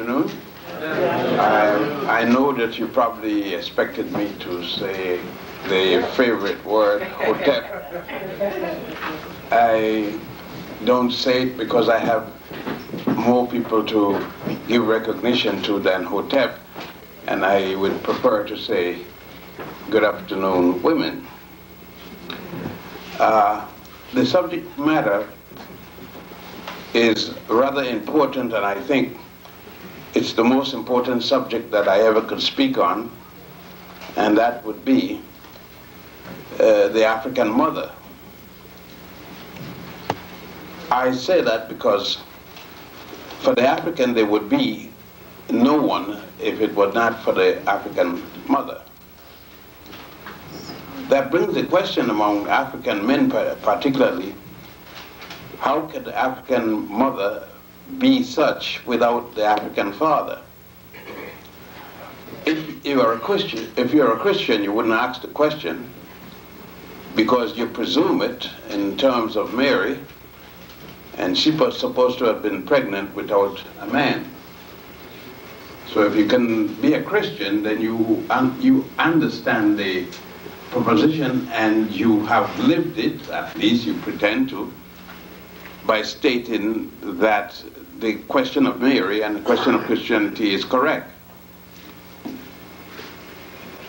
afternoon. I know that you probably expected me to say the favorite word, hotep. I don't say it because I have more people to give recognition to than hotep, and I would prefer to say good afternoon, women. The subject matter is rather important, and I think it's the most important subject that I ever could speak on, and that would be the African mother. I say that because for the African there would be no one if it were not for the African mother. That brings the question among African men particularly, how could the African mother be such without the African father? If you're a Christian, you wouldn't ask the question because you presume it in terms of Mary, and she was supposed to have been pregnant without a man. So if you can be a Christian, then you understand the proposition, and you have lived it, at least you pretend to, by stating that the question of Mary and the question of Christianity is correct.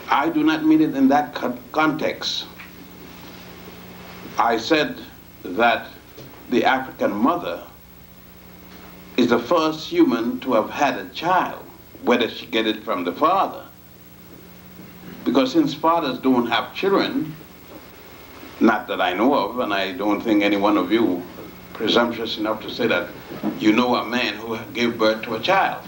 I do not mean it in that context. I said that the African mother is the first human to have had a child, whether she get it from the father. Because since fathers don't have children, not that I know of, and I don't think any one of you presumptuous enough to say that you know a man who gave birth to a child.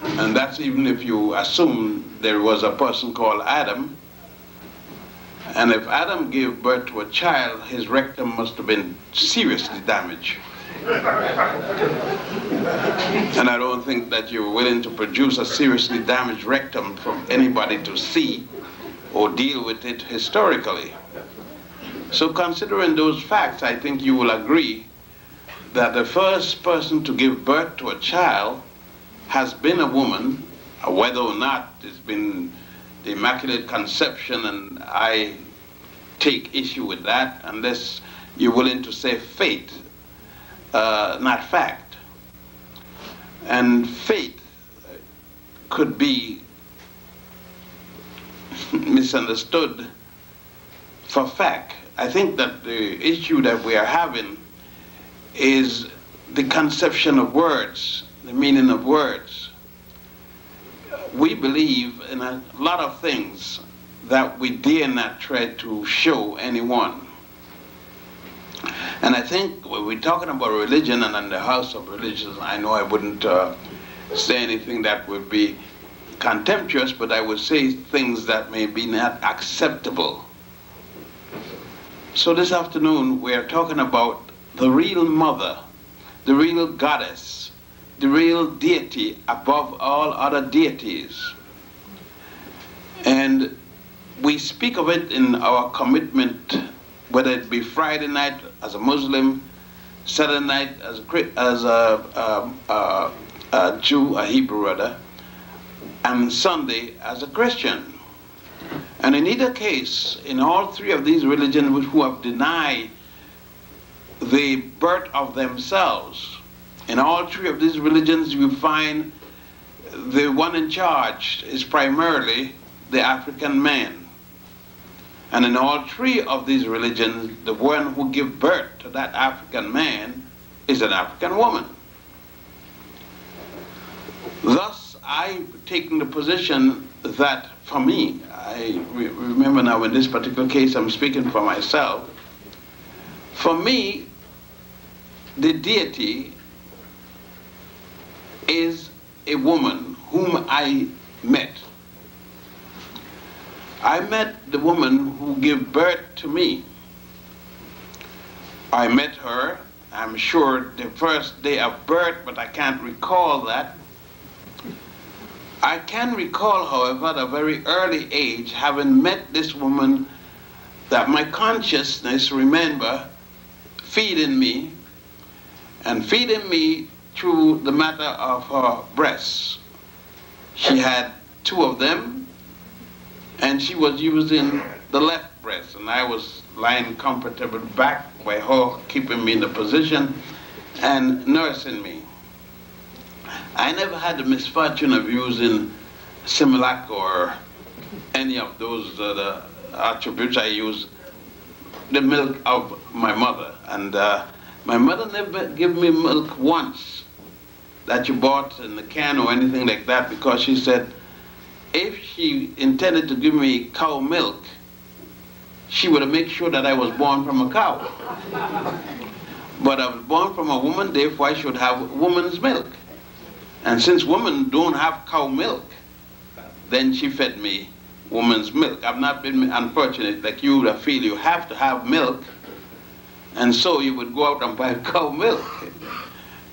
And that's even if you assume there was a person called Adam, and if Adam gave birth to a child, his rectum must have been seriously damaged. And I don't think that you're willing to produce a seriously damaged rectum for anybody to see or deal with it historically. So considering those facts, I think you will agree that the first person to give birth to a child has been a woman, whether or not it's been the Immaculate Conception, and I take issue with that unless you're willing to say fate, not fact. And fate could be misunderstood for fact. I think that the issue that we are having is the conception of words, the meaning of words. We believe in a lot of things that we dare not try to show anyone. And I think when we're talking about religion, and in the house of religions, I know I wouldn't say anything that would be contemptuous, but I would say things that may be not acceptable. So this afternoon we are talking about the real mother, the real goddess, the real deity above all other deities. And we speak of it in our commitment, whether it be Friday night as a Muslim, Saturday night as a Jew, a Hebrew rather, and Sunday as a Christian. And in either case, in all three of these religions who have denied the birth of themselves, in all three of these religions you find the one in charge is primarily the African man. And in all three of these religions, the one who gives birth to that African man is an African woman. Thus, I've taken the position that for me, I remember now in this particular case I'm speaking for myself, for me, the deity is a woman whom I met. I met the woman who gave birth to me. I met her, I'm sure, the first day of birth, but I can't recall that. I can recall, however, at a very early age, having met this woman, that my consciousness, remember, feeding me through the matter of her breasts. She had 2 of them, and she was using the left breast, and I was lying comfortable back by her, keeping me in the position and nursing me. I never had the misfortune of using Similac or any of those attributes. I used the milk of my mother, and my mother never gave me milk once that you bought in the can or anything like that, because she said if she intended to give me cow milk, she would have made sure that I was born from a cow. But I was born from a woman, therefore I should have woman's milk. And since women don't have cow milk, then she fed me woman's milk. I've not been unfortunate like you that feel you have to have milk, and so you would go out and buy cow milk.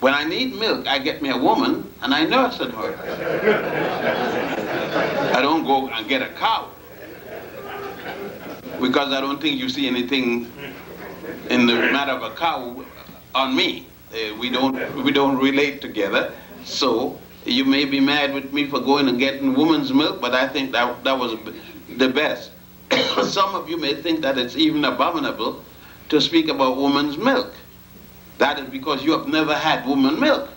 When I need milk, I get me a woman and I nurse her. I don't go and get a cow, because I don't think you see anything in the matter of a cow on me. We don't relate together. So you may be mad with me for going and getting woman's milk, but I think that was the best. Some of you may think that it's even abominable to speak about woman's milk. That is because you have never had woman milk.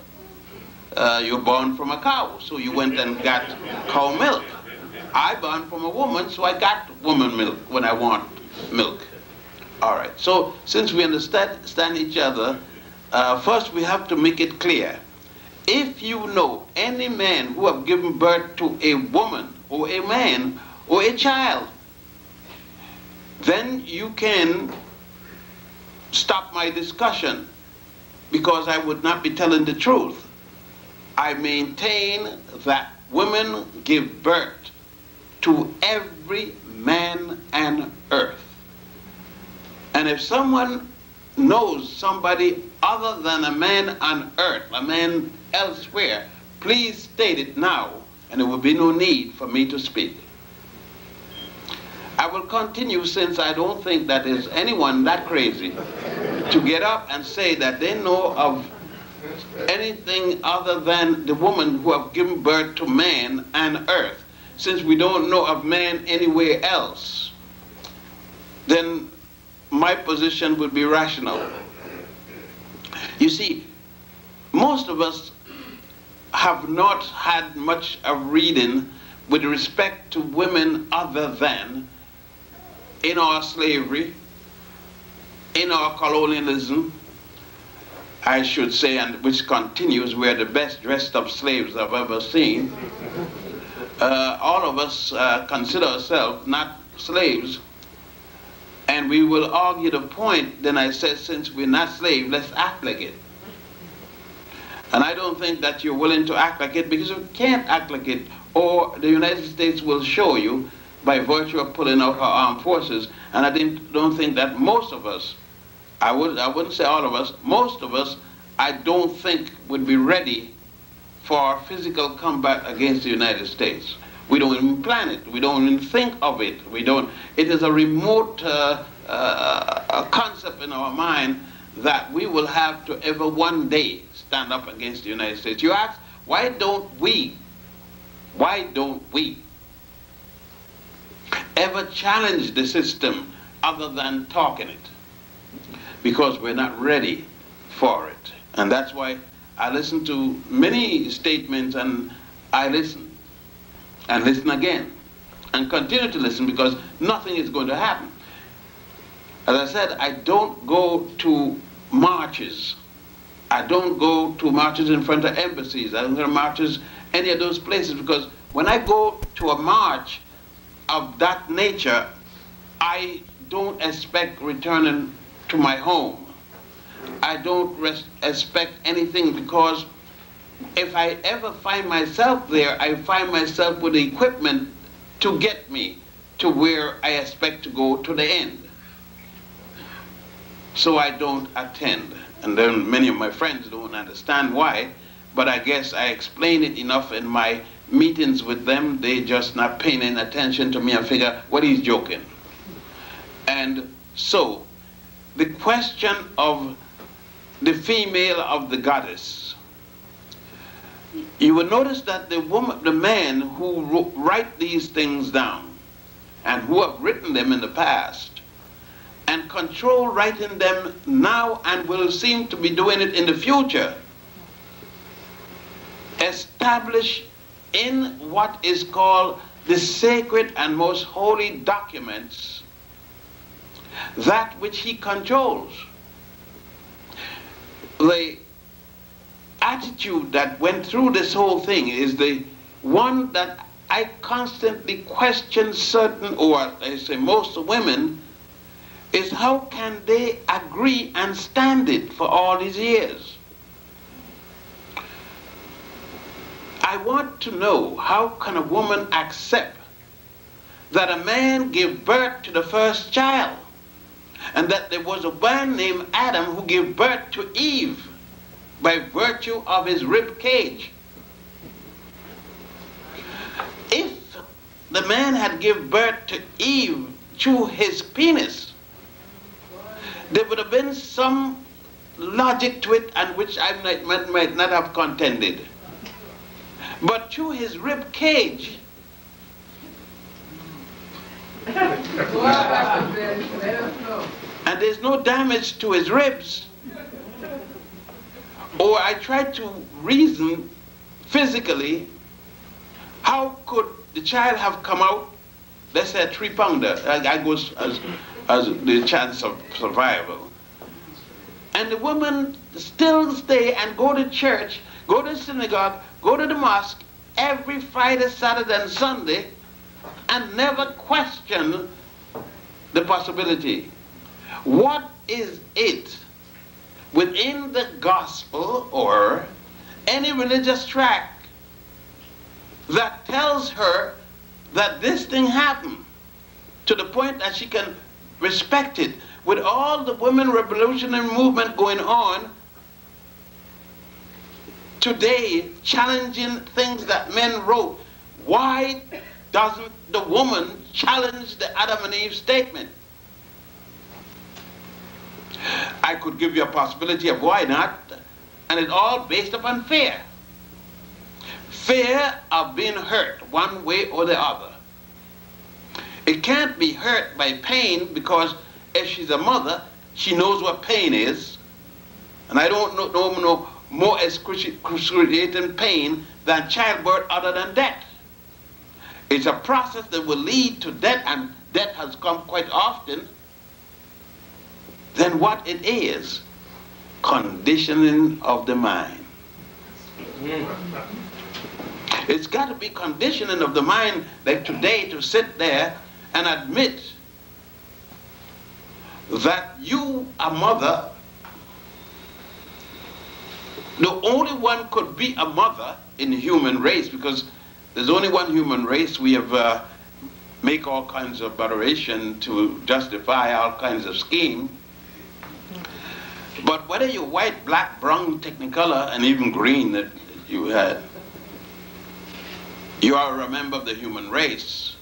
You're born from a cow, so you went and got cow milk. I born from a woman, so I got woman milk when I want milk. All right, so since we understand each other, first we have to make it clear. If you know any man who have given birth to a woman or a man or a child, then you can stop my discussion, because I would not be telling the truth. I maintain that women give birth to every man on earth. And if someone knows somebody other than a man on earth, a man elsewhere, please state it now, and there will be no need for me to speak. I will continue, since I don't think that there's anyone that crazy to get up and say that they know of anything other than the woman who have given birth to man on earth. Since we don't know of man anywhere else, then my position would be rational. You see, most of us have not had much of reading with respect to women other than in our slavery, in our colonialism, I should say, and which continues. We're the best dressed up slaves I've ever seen. All of us consider ourselves not slaves, and we will argue the point. Then I said, since we're not slaves, let's act like it. And I don't think that you're willing to act like it, because you can't act like it, or the United States will show you by virtue of pulling out her armed forces. And I don't think that most of us, I wouldn't say all of us, most of us, I don't think would be ready for physical combat against the United States. We don't even plan it. We don't even think of it. It is a remote concept in our mind that we will have to ever one day stand up against the United States. You ask, why don't we ever challenge the system other than talking it? Because we're not ready for it. And that's why I listen to many statements, and I listen and listen again and continue to listen, because nothing is going to happen. As I said, I don't go to marches. I don't go to marches in front of embassies. I don't go to marches any of those places, because when I go to a march of that nature, I don't expect returning to my home. I don't expect anything, because if I ever find myself there, I find myself with the equipment to get me to where I expect to go to the end. So I don't attend. And then many of my friends don't understand why, but I guess I explain it enough in my meetings with them. They just not paying any attention to me and figure, well, he's joking. And so the question of the female of the goddess you will notice that the man who write these things down and who have written them in the past and control writing them now and will seem to be doing it in the future, establish in what is called the sacred and most holy documents that which he controls. The attitude that went through this whole thing is the one that I constantly question certain, or I say most women, is how can they agree and stand it for all these years? I want to know, how can a woman accept that a man gave birth to the first child and that there was a man named Adam who gave birth to Eve by virtue of his rib cage? If the man had given birth to Eve through his penis, there would have been some logic to it and which I might not have contended. But through his rib cage, and there's no damage to his ribs, or I tried to reason physically, how could the child have come out, let's say a 3-pounder, I goes as the chance of survival, and the woman still stay and go to church, go to synagogue, go to the mosque every Friday, Saturday, and Sunday, and never question the possibility. What is it within the gospel or any religious tract that tells her that this thing happened to the point that she can respect it? With all the women revolutionary movement going on today, challenging things that men wrote, why doesn't the woman challenge the Adam and Eve statement? I could give you a possibility of why not, and it's all based upon fear. Fear of being hurt one way or the other. It can't be hurt by pain, because if she's a mother, she knows what pain is. And I don't know more excruciating pain than childbirth other than death. It's a process that will lead to death, and death has come quite often. Then what it is? Conditioning of the mind. It's got to be conditioning of the mind, like today, to sit there and admit that you, a mother, the only one could be a mother in the human race, because there's only one human race. We have make all kinds of aberration to justify all kinds of scheme. But whether you're white, black, brown, technicolor, and even green that you had, you are a member of the human race.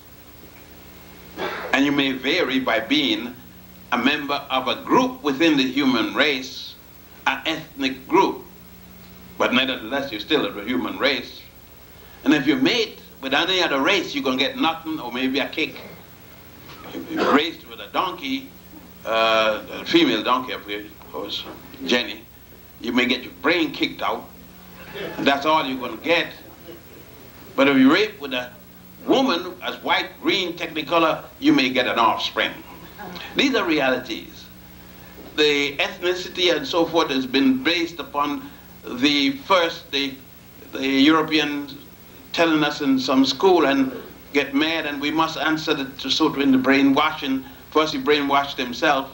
And you may vary by being a member of a group within the human race, an ethnic group. But nevertheless, you're still a human race. And if you mate with any other race, you're going to get nothing or maybe a kick. If you're raised with a donkey, a female donkey, of course, Jenny, you may get your brain kicked out. And that's all you're going to get. But if you rape with a woman as white, green, technicolor, you may get an offspring. These are realities. The ethnicity and so forth has been based upon the Europeans telling us in some school and get mad, and we must answer to sort of in the brainwashing. First he brainwashed himself.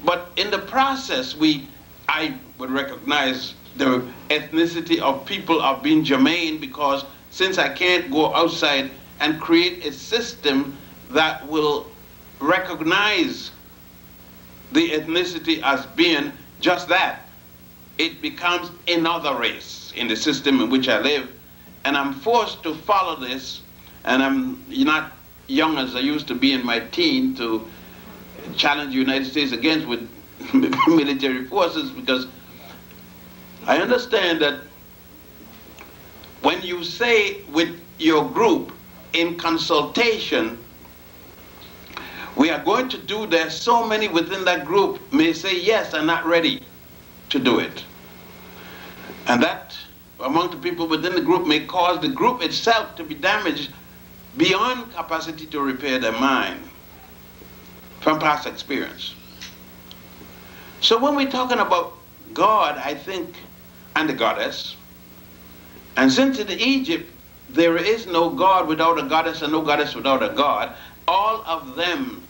But in the process, I would recognize the ethnicity of people of being germane, because since I can't go outside and create a system that will recognize the ethnicity as being just that, it becomes another race in the system in which I live. And I'm forced to follow this, and I'm not young as I used to be in my teen to challenge the United States against with military forces, because I understand that when you say with your group in consultation, we are going to do this, so many within that group may say yes and not ready to do it. And that among the people within the group may cause the group itself to be damaged beyond capacity to repair their mind from past experience. So when we're talking about God, I think, and the goddess, and since in Egypt there is no God without a goddess and no goddess without a god, all of them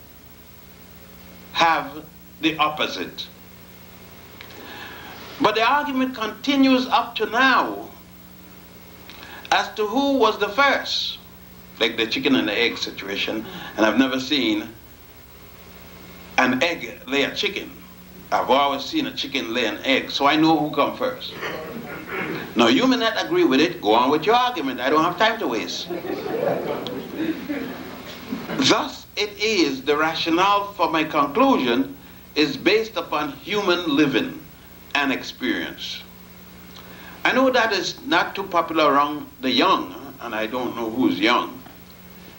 have the opposite. But the argument continues up to now as to who was the first, like the chicken and the egg situation, and I've never seen an egg lay a chicken. I've always seen a chicken lay an egg, so I know who come first. Now, you may not agree with it. Go on with your argument. I don't have time to waste. Thus, it is the rationale for my conclusion is based upon human living and experience. I know that is not too popular around the young, and I don't know who's young,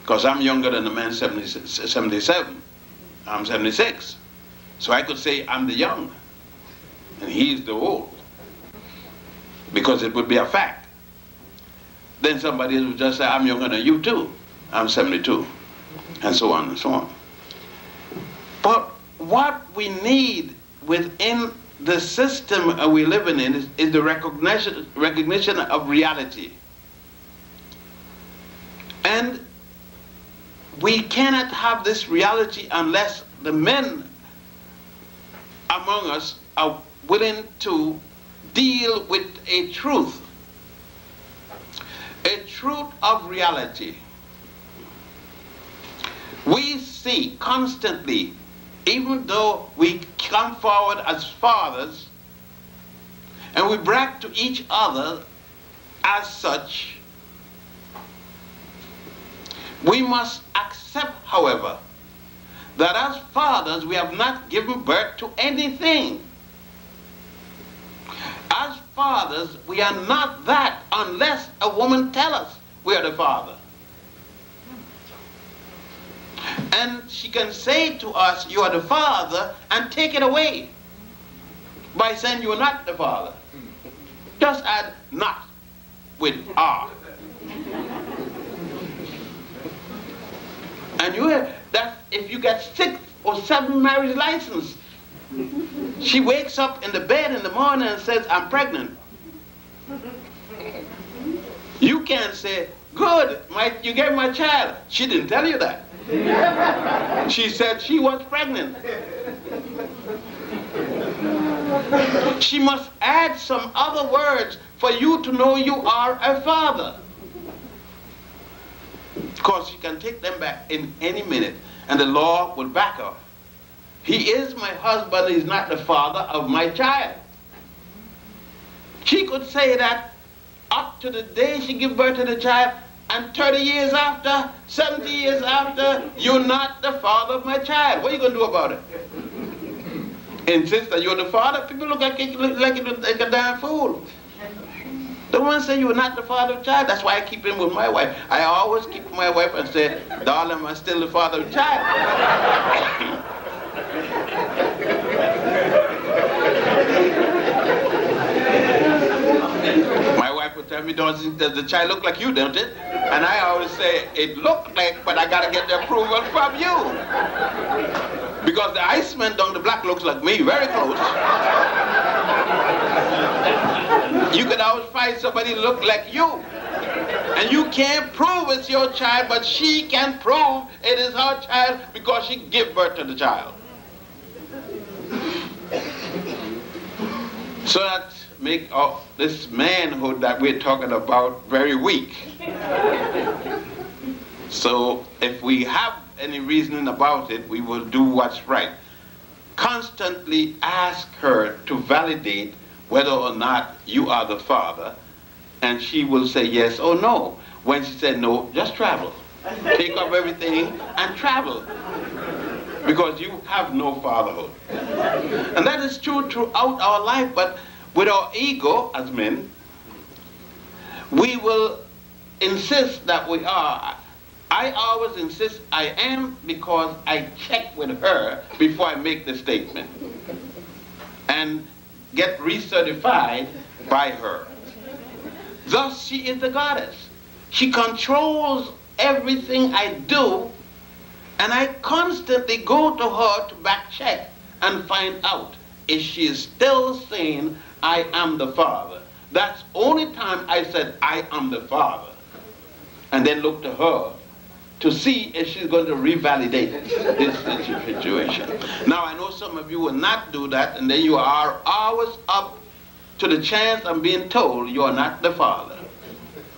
because I'm younger than the man 77. I'm 76. So I could say I'm the young, and he's the old, because it would be a fact. Then somebody would just say, I'm younger than you too. I'm 72, and so on and so on. But what we need within the system we live in is the recognition of reality. And we cannot have this reality unless the men among us are willing to deal with a truth of reality. We see constantly, even though we come forward as fathers and we brag to each other as such, we must accept, however, that as fathers we have not given birth to anything. As fathers we are not that unless a woman tells us we are the father. And she can say to us, you are the father, and take it away by saying you are not the father. Just add not with are. And you hear that if you get 6 or 7 marriage license, she wakes up in the bed in the morning and says, I'm pregnant. You can't say, good, you gave my child. She didn't tell you that. She said she was pregnant. She must add some other words for you to know you are a father. Because she can take them back in any minute, and the law will back her. He is my husband, he's not the father of my child. She could say that up to the day she gives birth to the child, and 30 years after, 70 years after, you're not the father of my child. What are you going to do about it? Insist that you're the father? People look like a damn fool. The one say you're not the father of child. That's why I keep him with my wife. I always keep with my wife and say, darling, I'm still the father of child. My wife would tell me, does the child look like you, don't it? And I always say, it looked like, but I got to get the approval from you. Because the Iceman down the block looks like me, very close. You could always find somebody who look like you. And you can't prove it's your child, but she can prove it is her child because she gave birth to the child. So that make this manhood that we're talking about very weak. So if we have any reasoning about it, we will do what's right. Constantly ask her to validate whether or not you are the father, and she will say yes or no. When she said no, just travel. Take up everything and travel. Because you have no fatherhood. And that is true throughout our life, but with our ego as men, We will insist that we are. I always insist I am, because I check with her before I make the statement and get recertified by her. Thus, she is the goddess. She controls everything I do, and I constantly go to her to back check and find out if she is still saying, I am the Father. That's only time I said, I am the Father. And then look to her to see if she's going to revalidate this situation. Now, I know some of you will not do that, and then you are always up to the chance of being told you are not the Father.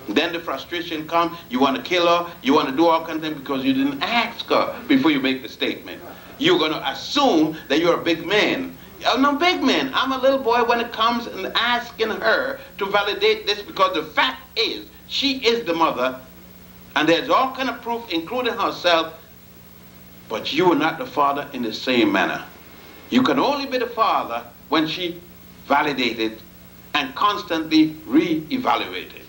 Then the frustration comes, you want to kill her, you want to do all kinds of things because you didn't ask her before you make the statement. You're going to assume that you're a big man. I'm no big man. I'm a little boy when it comes and asking her to validate this, because the fact is, she is the mother, and there's all kind of proof, including herself, but you are not the father in the same manner. You can only be the father when she validated and constantly re-evaluated.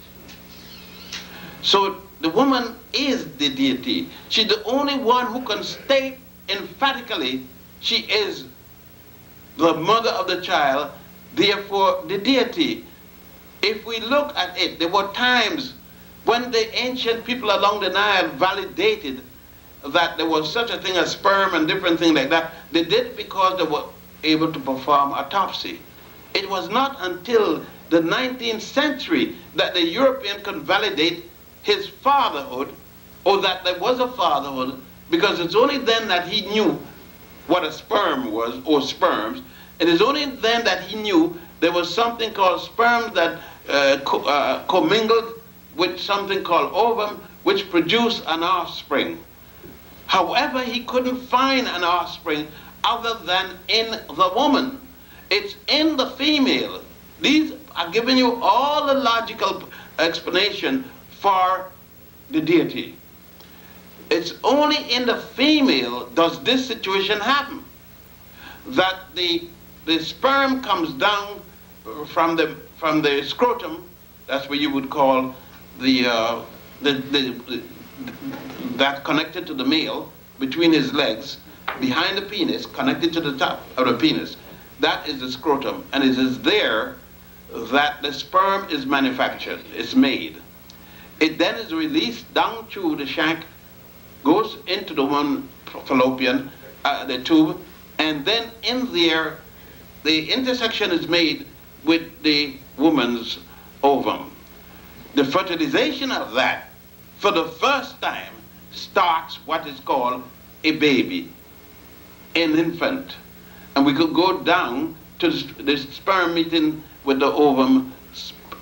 So the woman is the deity. She's the only one who can state emphatically she is the mother of the child, therefore the deity. If we look at it, there were times when the ancient people along the Nile validated that there was such a thing as sperm and different things like that. They did it because they were able to perform autopsy. It was not until the 19th century that the European could validate his fatherhood, or that there was a fatherhood, because it's only then that he knew what a sperm was, or sperms. It is only then that he knew there was something called sperms that commingled with something called ovum, which produced an offspring. However, he couldn't find an offspring other than in the woman. It's in the female. These are giving you all the logical explanation for the deity. It's only in the female does this situation happen, that the sperm comes down from the scrotum. That's what you would call that connected to the male, between his legs, behind the penis, connected to the top of the penis. That is the scrotum, and it is there that the sperm is manufactured, it's made. It then is released down through the shank, goes into the one fallopian, the tube, and then in there, the intersection is made with the woman's ovum. The fertilization of that, for the first time, starts what is called a baby, an infant. And we could go down to the sperm meeting with the ovum,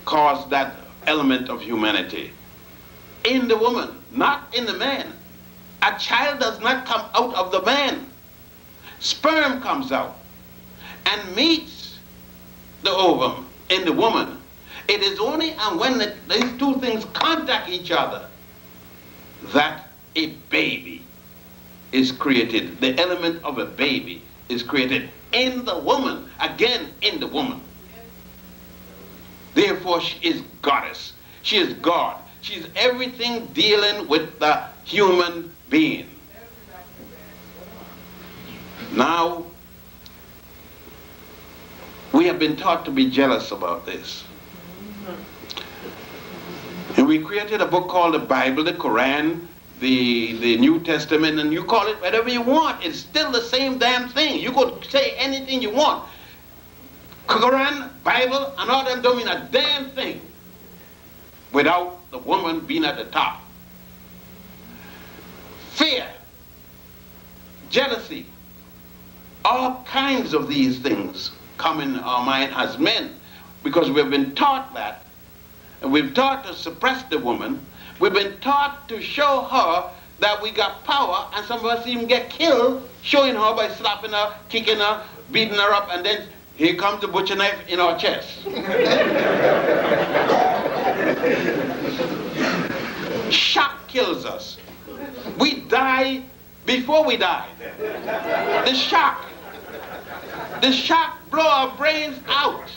cause that element of humanity. In the woman, not in the man. A child does not come out of the man. Sperm comes out and meets the ovum in the woman. It is only when these two things contact each other that a baby is created. The element of a baby is created in the woman, again in the woman. Therefore, she is goddess. She is God. She's everything dealing with the human being. Now, we have been taught to be jealous about this. And we created a book called the Bible, the Quran, the New Testament, and you call it whatever you want. It's still the same damn thing. You could say anything you want. Quran, Bible, and all them don't mean a damn thing without the woman being at the top. Fear, jealousy, all kinds of these things come in our mind as men, because we've been taught that, and we've taught to suppress the woman. We've been taught to show her that we got power, and some of us even get killed showing her by slapping her, kicking her, beating her up, and then here comes the butcher knife in our chest. Shock kills us. We die before we die. The shock blow our brains out.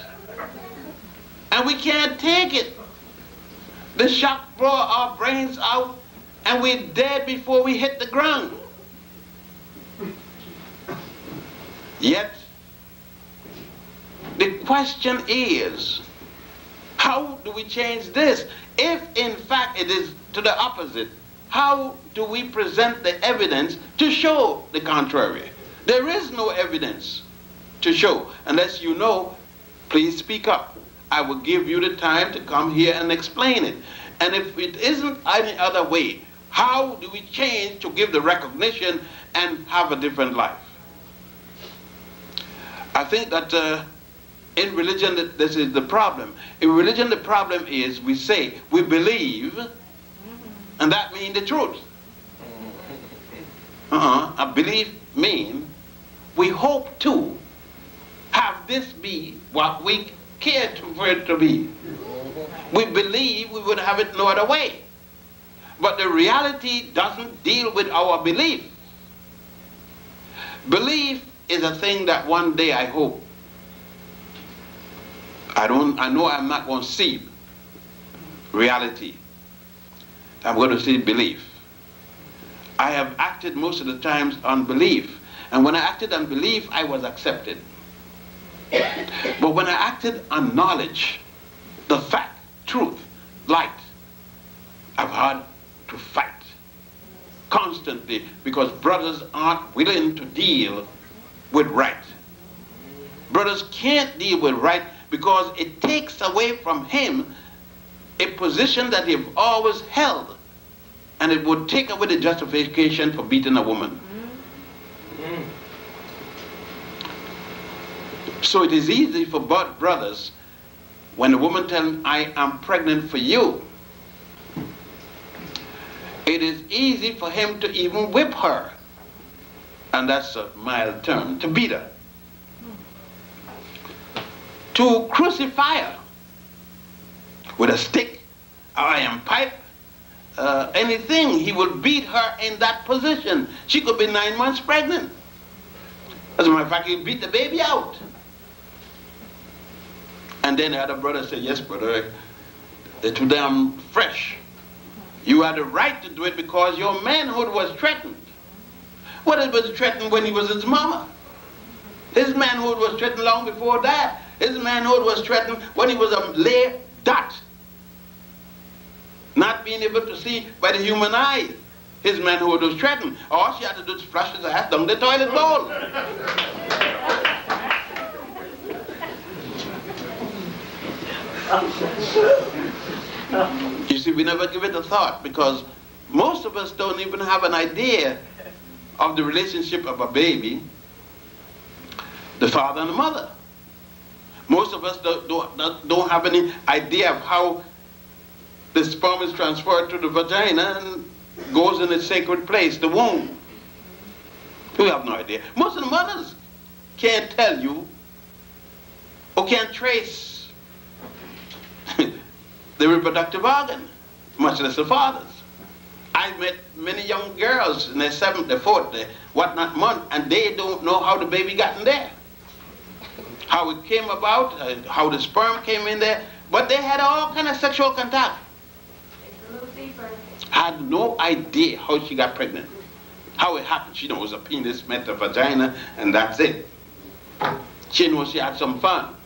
And we can't take it. The shock blow our brains out and we're dead before we hit the ground. Yet, the question is, how do we change this? If in fact it is to the opposite, how do we present the evidence to show the contrary? There is no evidence to show. Unless you know, please speak up. I will give you the time to come here and explain it. And if it isn't any other way, how do we change to give the recognition and have a different life? I think that in religion, this is the problem. In religion, the problem is we say we believe, and that means the truth. A belief means we hope to have this be what we care for it to be. We believe we would have it no other way. But the reality doesn't deal with our belief. Belief is a thing that one day I hope. I know I'm not going to see reality. I'm going to see belief. I have acted most of the times on belief. And when I acted on belief, I was accepted. But when I acted on knowledge, the fact, truth, light, I've had to fight constantly because brothers aren't willing to deal with right. Brothers can't deal with right because it takes away from him a position that he's always held, and it would take away the justification for beating a woman. So it is easy for both brothers when a woman tells him, I am pregnant for you. It is easy for him to even whip her. And that's a mild term, to beat her. To crucify her with a stick, iron pipe, anything. He will beat her in that position. She could be 9 months pregnant. As a matter of fact, he'll beat the baby out. And then the other brother said, yes, brother, they're too damn fresh. You had the right to do it because your manhood was threatened. What it was threatened when he was his mama? His manhood was threatened long before that. His manhood was threatened when he was a lay dot. Not being able to see by the human eye. His manhood was threatened. All she had to do was flush his ass down the toilet bowl. You see, we never give it a thought because most of us don't even have an idea of the relationship of a baby, the father and the mother. Most of us don't have any idea of how the sperm is transferred to the vagina and goes in its sacred place, the womb. We have no idea. Most of the mothers can't tell you or can't trace the reproductive organ, much less the fathers. I met many young girls in their 7th, their 4th, their whatnot month, and they don't know how the baby got in there. How it came about, how the sperm came in there, but they had all kind of sexual contact. It's a little deeper. Had no idea how she got pregnant. How it happened. She knows a penis met a vagina, and that's it. She knows she had some fun.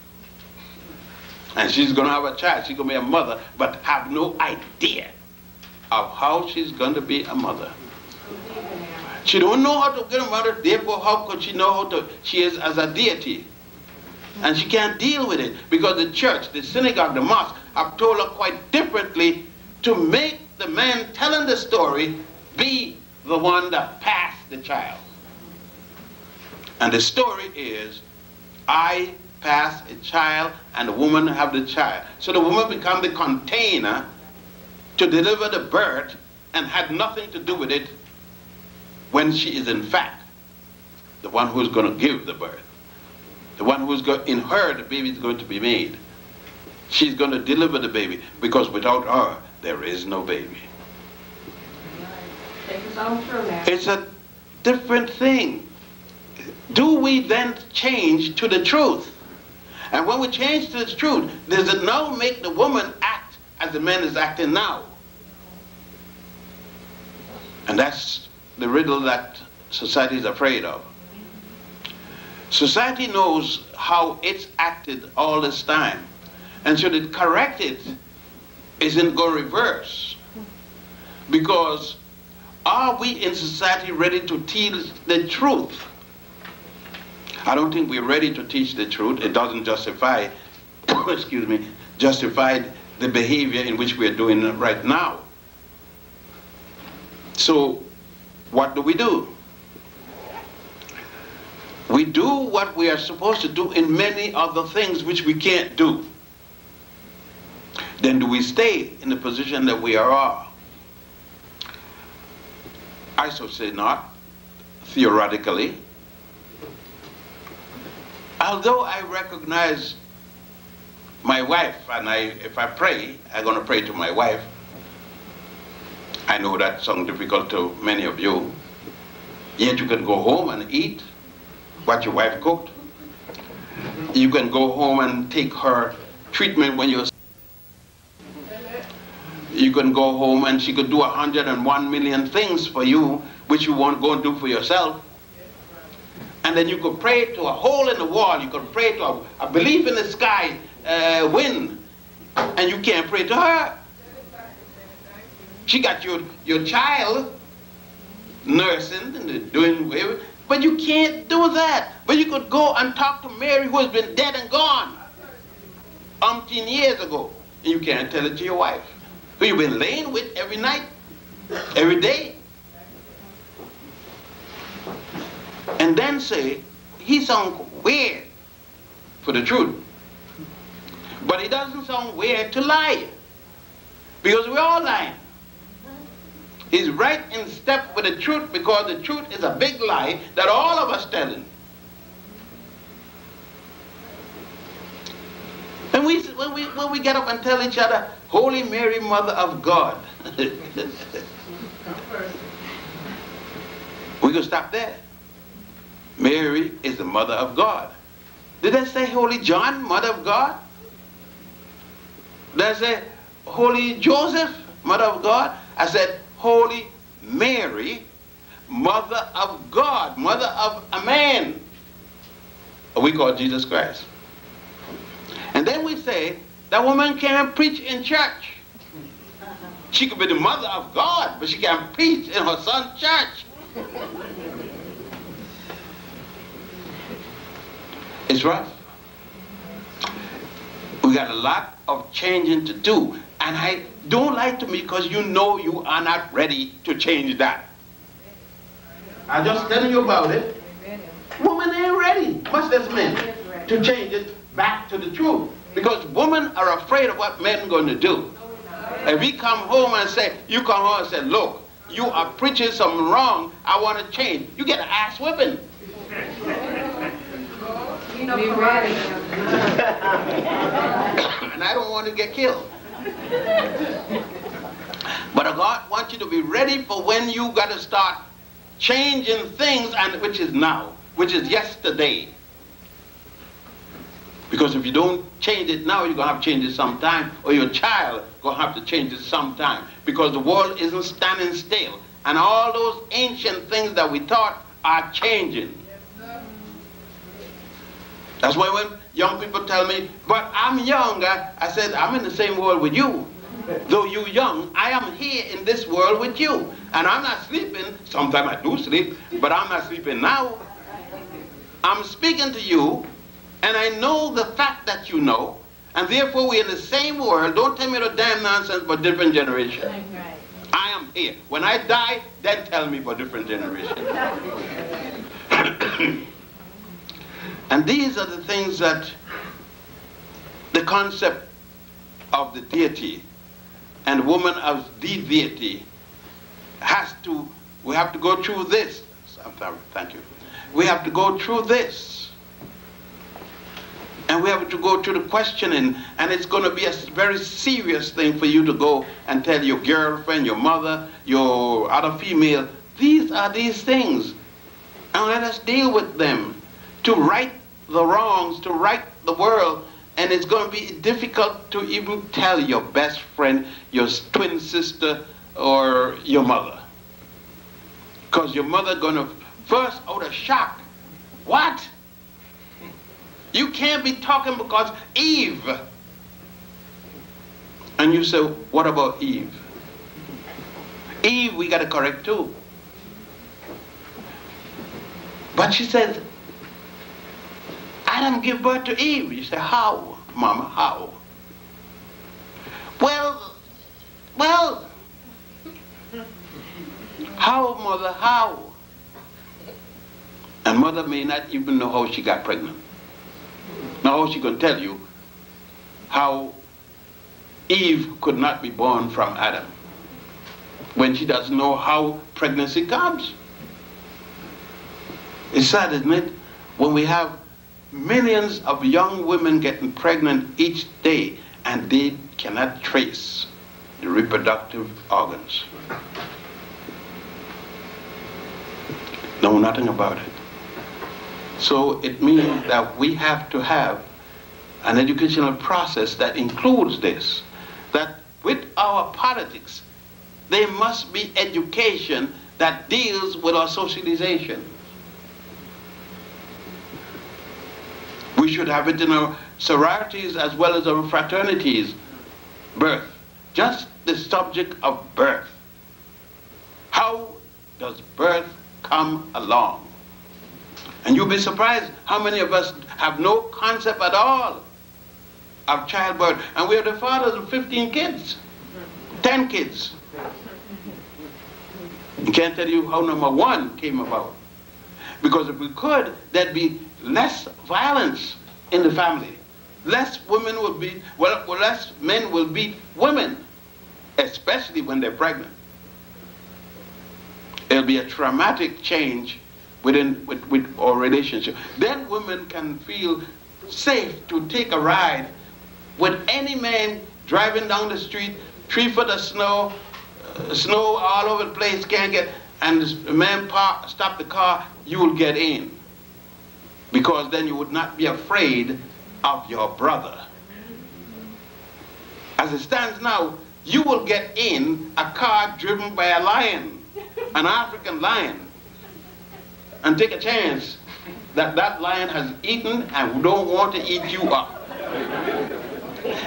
And she's going to have a child. She's going to be a mother, but have no idea of how she's going to be a mother. She don't know how to get a mother, therefore how could she know how to, she is as a deity. And she can't deal with it because the church, the synagogue, the mosque have told her quite differently to make the man telling the story be the one that passed the child. And the story is, I pass a child and the woman have the child. So the woman become the container to deliver the birth and had nothing to do with it when she is in fact the one who is going to give the birth. The one who is going, in her the baby is going to be made. She's going to deliver the baby because without her there is no baby. It's a different thing. Do we then change to the truth? And when we change to the truth, does it now make the woman act as the man is acting now. And that's the riddle that society is afraid of. Society knows how it's acted all this time. And should it correct it, isn't go reverse. Because are we in society ready to teach the truth? I don't think we're ready to teach the truth. It doesn't justify, excuse me, justify the behavior in which we're doing right now. So, what do? We do what we are supposed to do in many other things which we can't do. Then do we stay in the position that we are? I should say not, theoretically. Although I recognize my wife, and if I pray, I'm going to pray to my wife. I know that sounds difficult to many of you. Yet you can go home and eat what your wife cooked. You can go home and take her treatment when you're sick. You can go home and she could do 101 million things for you, which you won't go and do for yourself. And then you could pray to a hole in the wall. You could pray to a belief in the sky wind. And you can't pray to her. She got your child nursing and doing whatever. But you can't do that. But you could go and talk to Mary, who has been dead and gone umpteen years ago. And you can't tell it to your wife, who you've been laying with every night, every day. And then say, he sounds weird for the truth. But he doesn't sound weird to lie. Because we're all lying. He's right in step with the truth, because the truth is a big lie that all of us telling. And when we get up and tell each other, Holy Mary, Mother of God, we can stop there. Mary is the Mother of God. Did I say Holy John, Mother of God? Did I say Holy Joseph, Mother of God? I said Holy Mary, Mother of God, Mother of a man. We call Jesus Christ. And then we say that woman can't preach in church. She could be the Mother of God, but she can't preach in her son's church. It's rough. We got a lot of changing to do. And I don't lie to me, because you know you are not ready to change that. I'm just telling you about it. Women ain't ready, much less men, to change it back to the truth. Because women are afraid of what men are going to do. If we come home and say, you come home and say, look, you are preaching something wrong, I want to change. You get an ass whipping. You know, karate. And I don't want to get killed. But God wants you to be ready for when you got to start changing things, and which is now, which is yesterday. Because if you don't change it now, you're going to have to change it sometime, or your child going to have to change it sometime. Because the world isn't standing still. And all those ancient things that we thought are changing. That's why when young people tell me, but I'm younger, I said, I'm in the same world with you. Though you're young, I am here in this world with you. And I'm not sleeping. Sometimes I do sleep, but I'm not sleeping now. I'm speaking to you, and I know the fact that you know, and therefore we're in the same world. Don't tell me the damn nonsense, but different generation. I am here. When I die, then tell me for different generation. And these are the things that the concept of the deity and woman as the deity has to, we have to go through this. Thank you. We have to go through this. And we have to go through the questioning, and it's going to be a very serious thing for you to go and tell your girlfriend, your mother, your other female, these are these things. And let us deal with them. To right the wrongs, to right the world, And it's going to be difficult to even tell your best friend, your twin sister, or your mother. Because your mother going to first out of shock. What? You can't be talking because Eve. And you say, what about Eve? Eve, we got to correct too. But she says, Adam gave birth to Eve. You say, how, Mama, how? Well, how, Mother, how? And Mother may not even know how she got pregnant. Now she can tell you how Eve could not be born from Adam when she doesn't know how pregnancy comes. It's sad, isn't it? When we have millions of young women getting pregnant each day and they cannot trace the reproductive organs. Know nothing about it. So it means that we have to have an educational process that includes this. That with our politics, there must be education that deals with our socialization. We should have it in our sororities as well as our fraternities. Birth. Just the subject of birth. How does birth come along? And you'll be surprised how many of us have no concept at all of childbirth. And we are the fathers of 15 kids, 10 kids. I can't tell you how number 1 came about. Because if we could, there'd be less violence in the family. Less women will beat, well, less men will beat women, especially when they're pregnant. It'll be a traumatic change with our relationship. Then women can feel safe to take a ride with any man driving down the street, 3 foot of snow, snow all over the place, can't get, and the man stop the car, you will get in. Because then you would not be afraid of your brother. As it stands now, you will get in a car driven by a lion, an African lion, and take a chance that that lion has eaten and don't want to eat you up.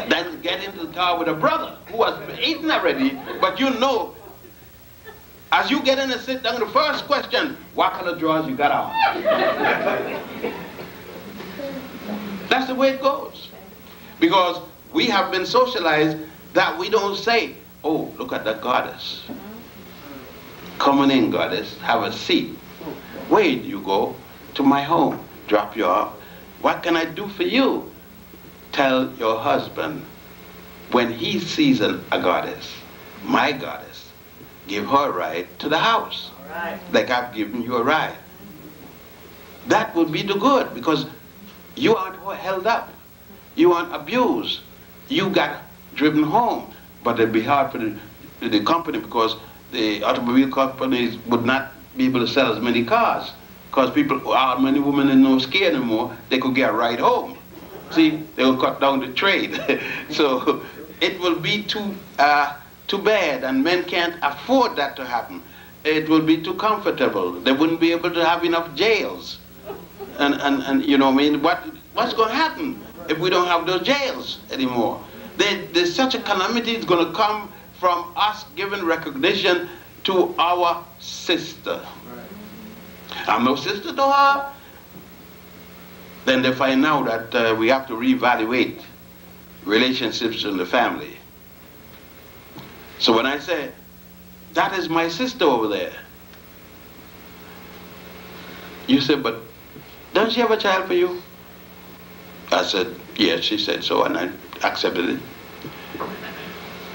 Then get into the car with a brother who has eaten already, but you know, as you get in and sit down, the first question, what color drawers you got on? That's the way it goes. Because we have been socialized that we don't say, oh, look at that goddess. Coming in, goddess, have a seat. Where do you go? To my home. Drop you off. What can I do for you? Tell your husband, when he sees a goddess, my goddess, give her a ride to the house. Right. Like I've given you a ride. That would be the good, because you aren't held up. You aren't abused. You got driven home. But it'd be hard for the company, because the automobile companies would not be able to sell as many cars, because many women are no scared anymore. They could get a ride home. See, they will cut down the trade. So it will be too bad, and men can't afford that to happen. It will be too comfortable. They wouldn't be able to have enough jails. And you know, I mean, what's going to happen if we don't have those jails anymore? There's such a calamity is going to come from us giving recognition to our sister. I'm no sister to her. Then they find out that we have to reevaluate relationships in the family. So when I say, that is my sister over there, you say, but don't she have a child for you? I said, yes, she said so, and I accepted it.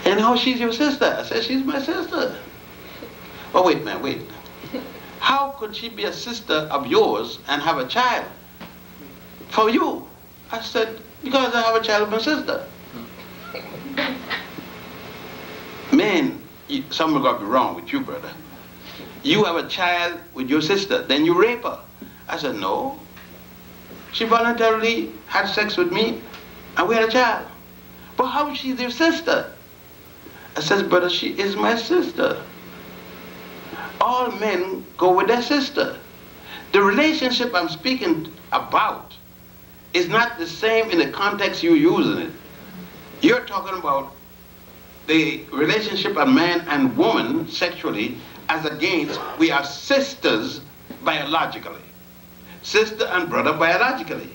And how she's your sister? I said, she's my sister. Oh, wait, man, wait. How could she be a sister of yours and have a child for you? I said, because I have a child with my sister. Man, something got to be wrong with you, brother. You have a child with your sister, then you rape her. I said, no. She voluntarily had sex with me. And we had a child. But how is she their sister? I says, brother, she is my sister. All men go with their sister. The relationship I'm speaking about is not the same in the context you're using it. You're talking about the relationship of man and woman sexually as against we are sisters biologically. Sister and brother biologically.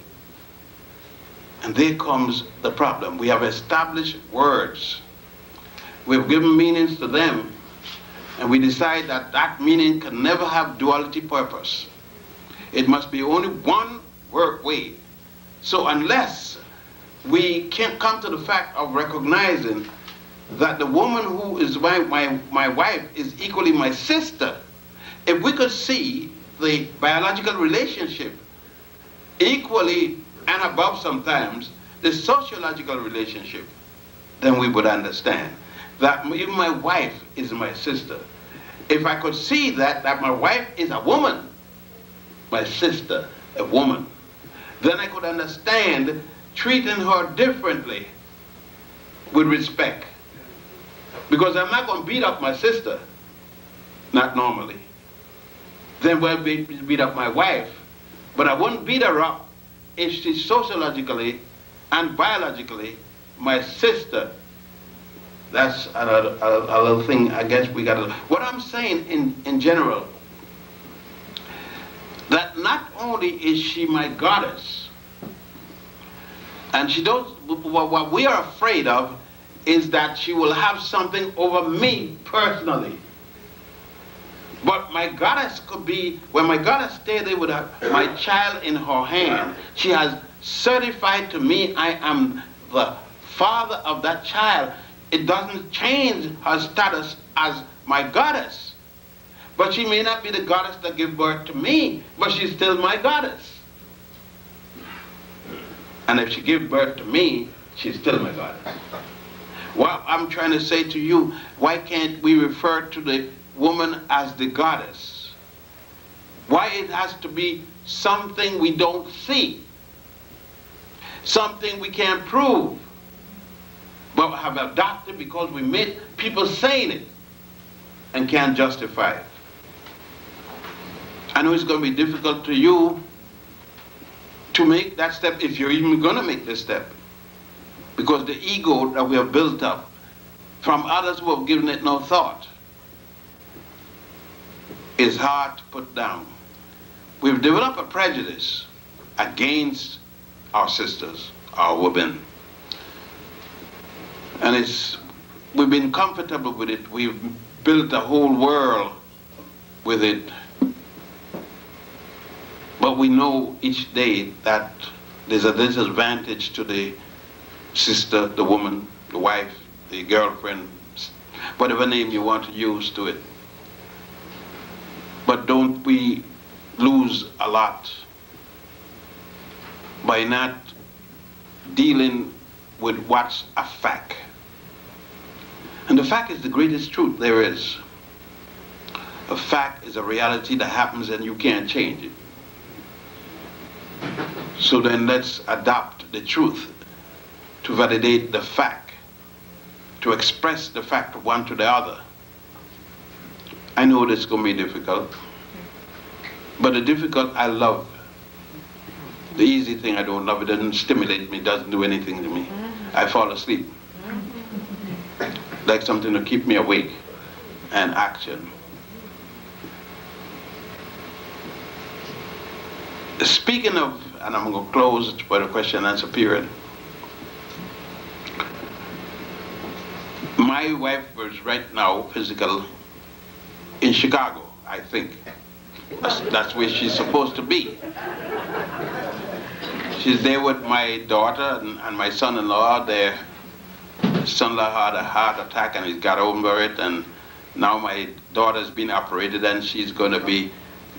And there comes the problem. We have established words. We've given meanings to them, and we decide that that meaning can never have duality purpose. It must be only one way. So unless we can come to the fact of recognizing that the woman who is my wife is equally my sister, if we could see the biological relationship equally and above sometimes the sociological relationship, then we would understand that even my wife is my sister. If I could see that my wife is a woman, my sister a woman, then I could understand treating her differently with respect. Because I'm not going to beat up my sister, not normally. Then we'll beat up my wife, but I wouldn't beat her up if she's sociologically and biologically my sister. That's a little thing I guess we got to... What I'm saying in general, that not only is she my goddess, and she don't... What we are afraid of is that she will have something over me personally. But my goddess could be, when my goddess stayed there with my child in her hand, she has certified to me I am the father of that child. It doesn't change her status as my goddess. But she may not be the goddess that gave birth to me, but she's still my goddess. And if she gave birth to me, she's still my goddess. What I'm trying to say to you, why can't we refer to the woman as the goddess? Why it has to be something we don't see, something we can't prove, but have adopted because we met people saying it and can't justify it. I know it's going to be difficult to you to make that step, if you're even going to make this step, because the ego that we have built up from others who have given it no thought is hard to put down. We've developed a prejudice against our sisters, our women. And we've been comfortable with it. We've built a whole world with it. But we know each day that there's a disadvantage to the sister, the woman, the wife, the girlfriend, whatever name you want to use to it. But don't we lose a lot by not dealing with what's a fact? And the fact is the greatest truth there is. A fact is a reality that happens and you can't change it. So then let's adopt the truth to validate the fact, to express the fact one to the other. I know this is going to be difficult, but the difficult I love. The easy thing I don't love. It doesn't stimulate me, doesn't do anything to me. I fall asleep. Like something to keep me awake and action. Speaking of, and I'm going to close for the question and answer period. My wife is right now physical in Chicago, I think. That's where she's supposed to be. She's there with my daughter and my son-in-law. Their son-in-law had a heart attack and he's got over it, and now my daughter's been operated and she's going to be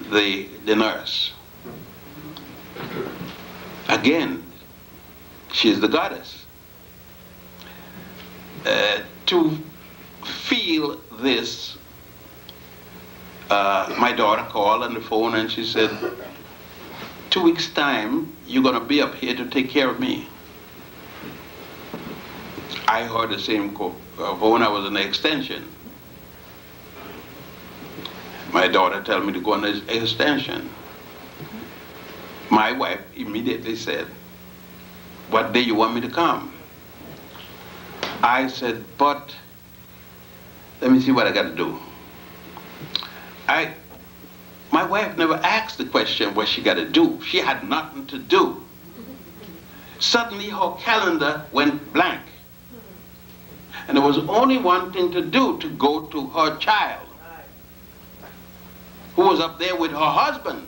the nurse. Again, she's the goddess. To feel this, my daughter called on the phone and she said, 2 weeks' time, you're going to be up here to take care of me. I heard the same when I was in the extension. My daughter told me to go on the extension. My wife immediately said, "What day you want me to come?" I said, "But let me see what I got to do." My wife never asked the question what she got to do. She had nothing to do. Suddenly her calendar went blank. And there was only one thing to do, to go to her child, who was up there with her husband.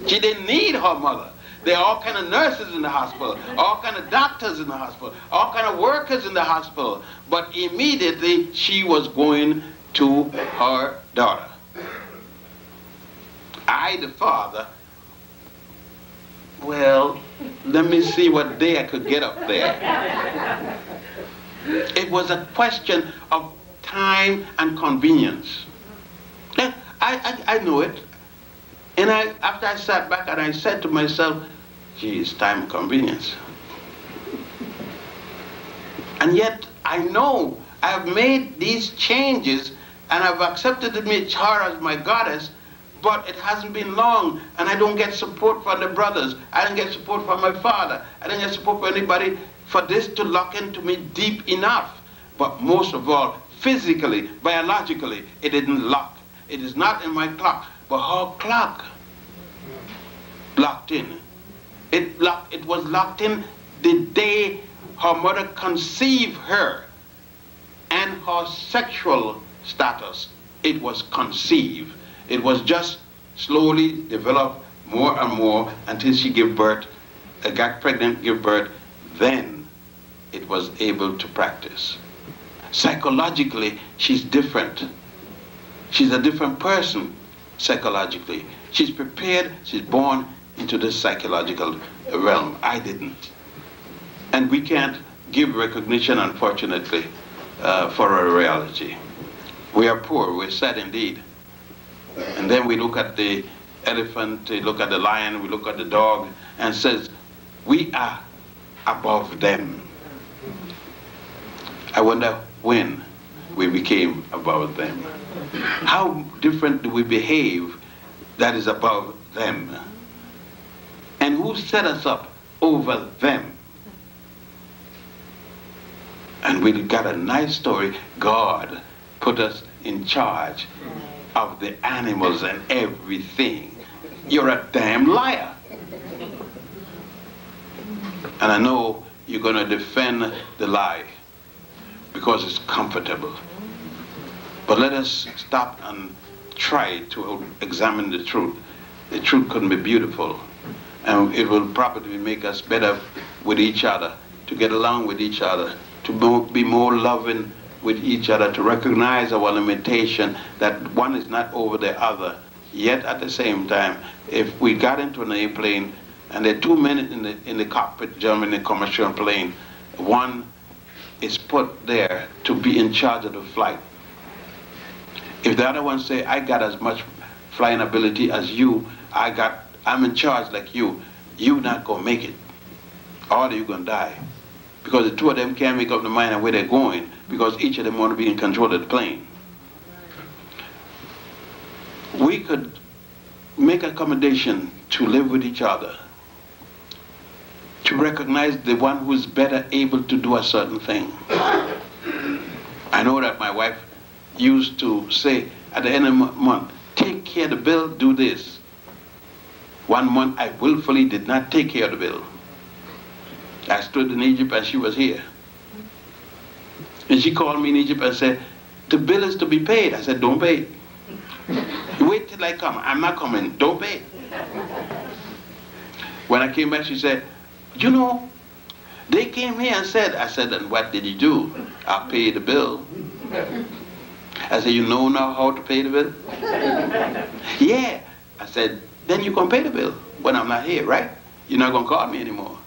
She didn't need her mother. There are all kind of nurses in the hospital, all kind of doctors in the hospital, all kind of workers in the hospital. But immediately she was going to her daughter. I, the father, well, let me see what day I could get up there. It was a question of time and convenience. I know it. And after I sat back and I said to myself, geez, time and convenience. And yet I know I have made these changes and I've accepted her as my goddess, but it hasn't been long and I don't get support from the brothers. I don't get support from my father. I don't get support from anybody for this to lock into me deep enough. But most of all, physically, biologically, it didn't lock. It is not in my clock, but her clock locked in. It was locked in the day her mother conceived her, and her sexual status, it was conceived. It was just slowly developed more and more until she gave birth, got pregnant, gave birth, then it was able to practice. Psychologically, she's different. She's a different person psychologically. She's prepared, she's born into this psychological realm. I didn't. And we can't give recognition, unfortunately, for a reality. We are poor, we're sad indeed. And then we look at the elephant, we look at the lion, we look at the dog, and says, we are above them. I wonder when we became above them. How different do we behave that is above them? And who set us up over them? And we got a nice story. God put us in charge of the animals and everything. You're a damn liar. And I know you're going to defend the lie because it's comfortable. But let us stop and try to examine the truth. The truth couldn't be beautiful. And it will probably make us better with each other, to get along with each other, to be more loving with each other, to recognize our limitation, that one is not over the other. Yet at the same time, if we got into an airplane and there are 2 men in the cockpit, German, in a commercial plane, one is put there to be in charge of the flight. If the other one say, I got as much flying ability as you, I'm in charge like you not gonna make it. Or you're gonna die. Because the two of them can't make up their mind on where they're going, because each of them want to be in control of the plane. We could make accommodation to live with each other, to recognize the one who's better able to do a certain thing. I know that my wife used to say at the end of the month, take care of the bill, do this. 1 month I willfully did not take care of the bill. I stood in Egypt and she was here. And she called me in Egypt and said, the bill is to be paid. I said, don't pay. Wait till I come. I'm not coming. Don't pay. When I came back, she said, you know, they came here and said, I said, and what did you do? I paid the bill. I said, you know now how to pay the bill? Yeah. I said, then you can pay the bill when I'm not here, right? You're not going to call me anymore.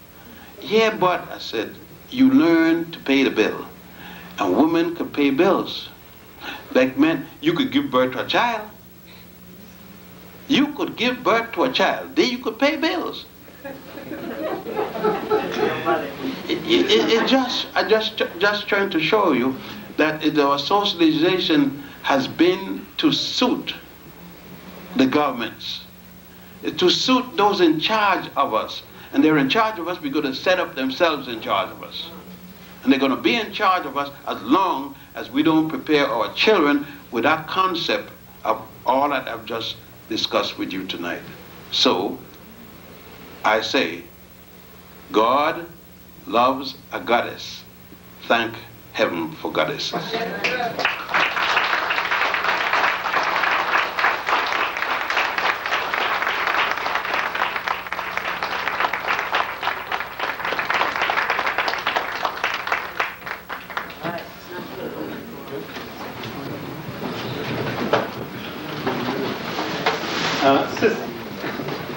Yeah, but, I said, you learn to pay the bill. And women could pay bills. Like men, you could give birth to a child. You could give birth to a child. Then you could pay bills. just trying to show you that our socialization has been to suit the governments, to suit those in charge of us. And they're in charge of us because they set up themselves in charge of us. And they're going to be in charge of us as long as we don't prepare our children with that concept of all that I've just discussed with you tonight. So, I say, God loves a goddess. Thank heaven for goddesses.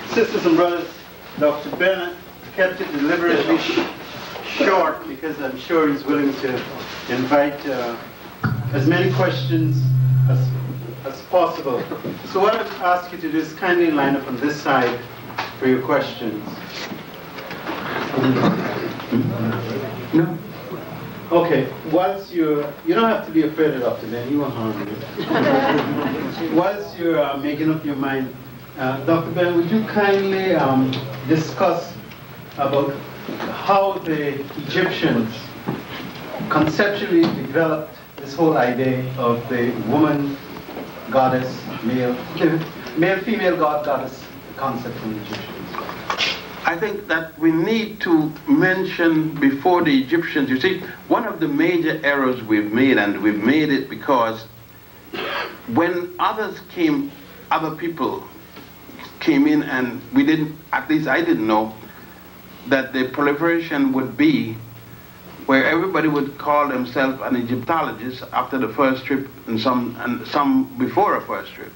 Sisters and brothers, Dr. Bennett kept it deliberately short because I'm sure he's willing to invite as many questions as possible. So what I'd ask you to do is kindly line up on this side for your questions. No? Okay, whilst you don't have to be afraid of Dr. Bennett, you won't harm me. Whilst you're making up your mind, Dr. Ben, would you kindly discuss about how the Egyptians conceptually developed this whole idea of the woman, goddess, male-female god, goddess concept from the Egyptians? I think that we need to mention before the Egyptians, you see, one of the major errors we've made, and we've made it because when other people came in, and we didn't, at least I didn't know, that the proliferation would be where everybody would call themselves an Egyptologist after the first trip, and some before a first trip,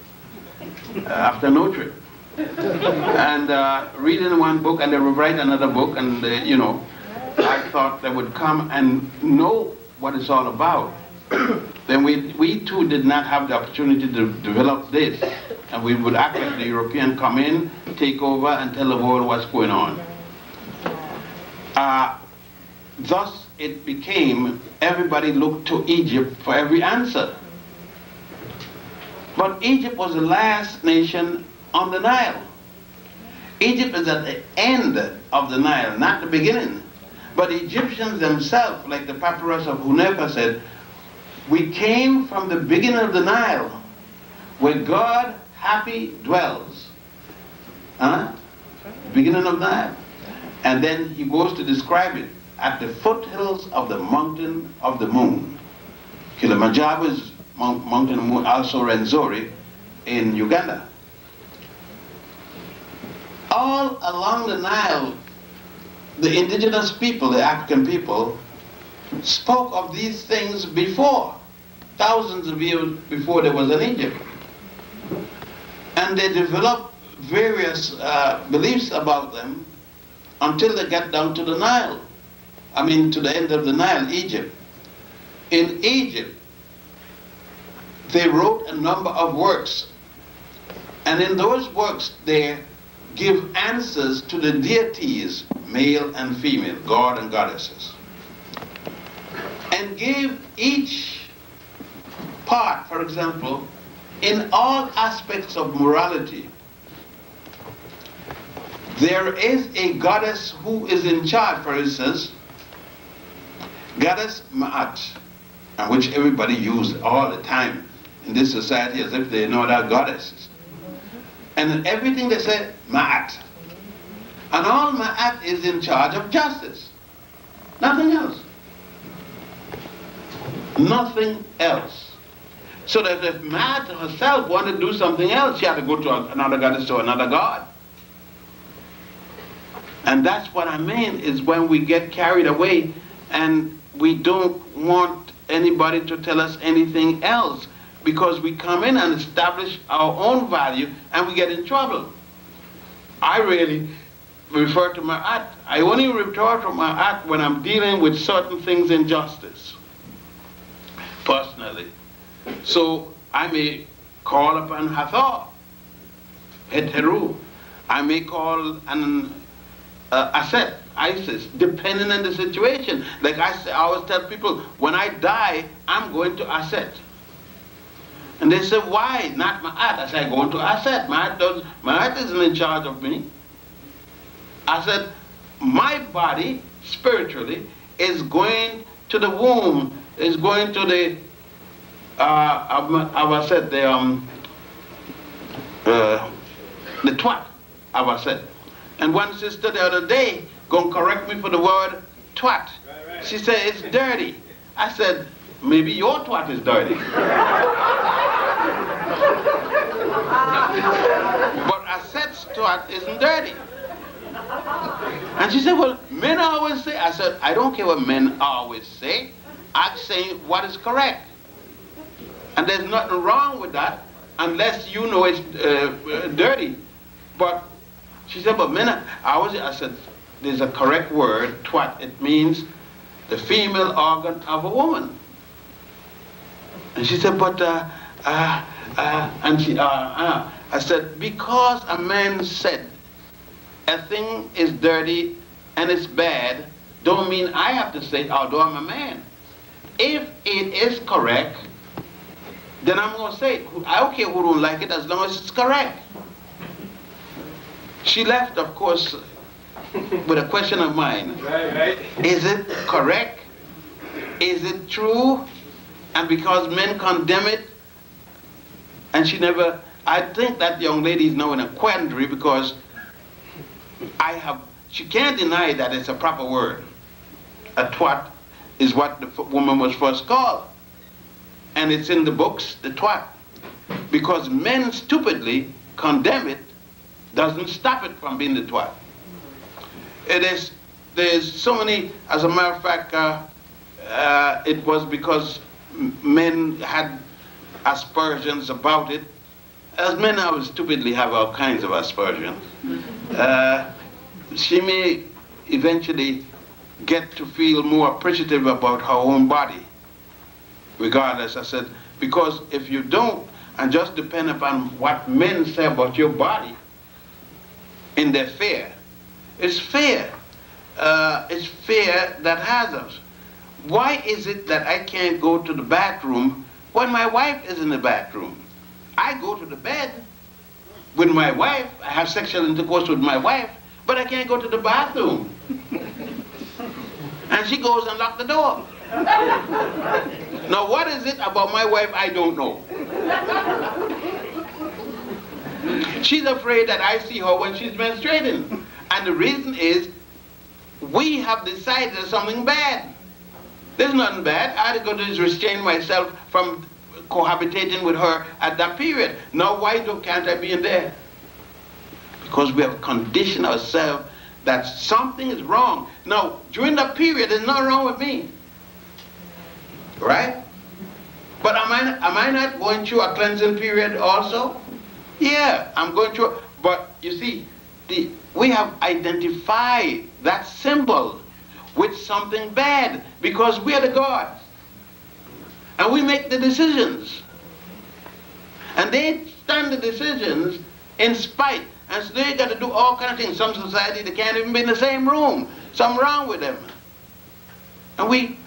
after no trip. And reading one book, and they would write another book, and I thought they would come and know what it's all about. Then we too did not have the opportunity to develop this. And we would act like the European come in, take over, and tell the world what's going on. Thus, it became everybody looked to Egypt for every answer. But Egypt was the last nation on the Nile. Egypt is at the end of the Nile, not the beginning. But the Egyptians themselves, like the papyrus of Huneka said, we came from the beginning of the Nile, where God happy dwells. Beginning of Nile. And then he goes to describe it at the foothills of the mountain of the moon. Kilimanjaro is mountain of the moon, also Rwenzori in Uganda. All along the Nile, the indigenous people, the African people, spoke of these things before, thousands of years before there was an Egypt. And they developed various beliefs about them until they got down to the Nile. I mean, to the end of the Nile, Egypt. In Egypt, they wrote a number of works. And in those works, they give answers to the deities, male and female, god and goddesses. And gave each part, for example, in all aspects of morality, there is a goddess who is in charge. For instance, goddess Ma'at, which everybody uses all the time in this society as if they know that goddesses. And in everything they say, Ma'at. And all Ma'at is in charge of justice. Nothing else. Nothing else. So that if Ma'at herself wanted to do something else, she had to go to another goddess or another god. And that's what I mean, is when we get carried away and we don't want anybody to tell us anything else, because we come in and establish our own value and we get in trouble. I really refer to Ma'at. I only refer to Ma'at when I'm dealing with certain things in justice, personally. So I may call upon Hathor, Het Heru. I may call an Aset, ISIS, depending on the situation. Like I always tell people, when I die, I'm going to Asset. And they say, why? Not Ma'at. I say, going to Asset. Ma'at isn't in charge of me. I said, my body, spiritually, is going to the womb, is going to the, I said, the twat, I said. And one sister the other day gonna correct me for the word twat. She said, it's dirty. I said, maybe your twat is dirty. But I said twat isn't dirty. And she said, well, men always say. I said, I don't care what men always say. I'm saying what is correct. And there's nothing wrong with that unless you know it's dirty. But she said, but men, I said, there's a correct word, twat. It means the female organ of a woman. And she said, but, I said, because a man said a thing is dirty and it's bad, don't mean I have to say it, although I'm a man. If it is correct, then I'm going to say it. I don't care who don't like it as long as it's correct. She left, of course, with a question of mine. Right. Is it correct? Is it true? And because men condemn it, and she never, I think that young lady is now in a quandary because she can't deny that it's a proper word. A twat is what the woman was first called. And it's in the books, the twat. Because men stupidly condemn it, doesn't stop it from being the twat. There's so many, as a matter of fact, it was because men had aspersions about it. As men always stupidly have all kinds of aspersions. She may eventually get to feel more appreciative about her own body. Regardless, I said, because if you don't, and just depend upon what men say about your body in their fear, it's fear. It's fear that has us. Why is it that I can't go to the bathroom when my wife is in the bathroom? I go to the bed with my wife, I have sexual intercourse with my wife, but I can't go to the bathroom. And she goes and locks the door. Now what is it about my wife I don't know? She's afraid that I see her when she's menstruating. And the reason is, we have decided there's something bad. There's nothing bad. I had to go to restrain myself from cohabitating with her at that period. Now why can't I be in there? Because we have conditioned ourselves that something is wrong. Now, during that period, there's nothing wrong with me. Right? But am I not going through a cleansing period also? Yeah, I'm going through. But you see, we have identified that symbol with something bad because we are the gods. And we make the decisions. And they stand the decisions in spite. And so they got to do all kinds of things. Some society, they can't even be in the same room. Something wrong with them. And we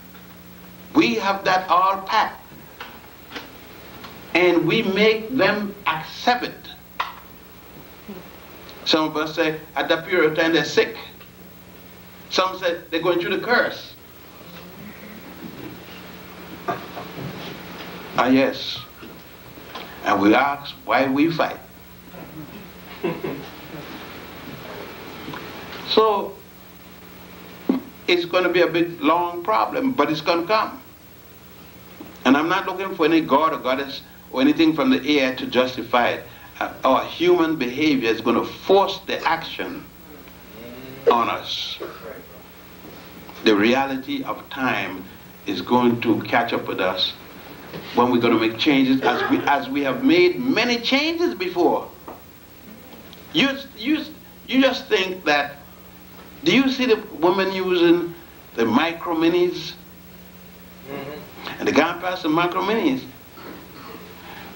have that all packed. And we make them accept it. Some of us say at that period of time they're sick. Some say they're going through the curse. Ah, yes. And we ask why we fight. So it's going to be a big, long problem, but it's going to come. And I'm not looking for any god or goddess or anything from the air to justify it. Our human behavior is going to force the action on us. The reality of time is going to catch up with us when we're going to make changes, as we have made many changes before. You just think that, do you see the women using the micro minis? And the gone past the micro minis.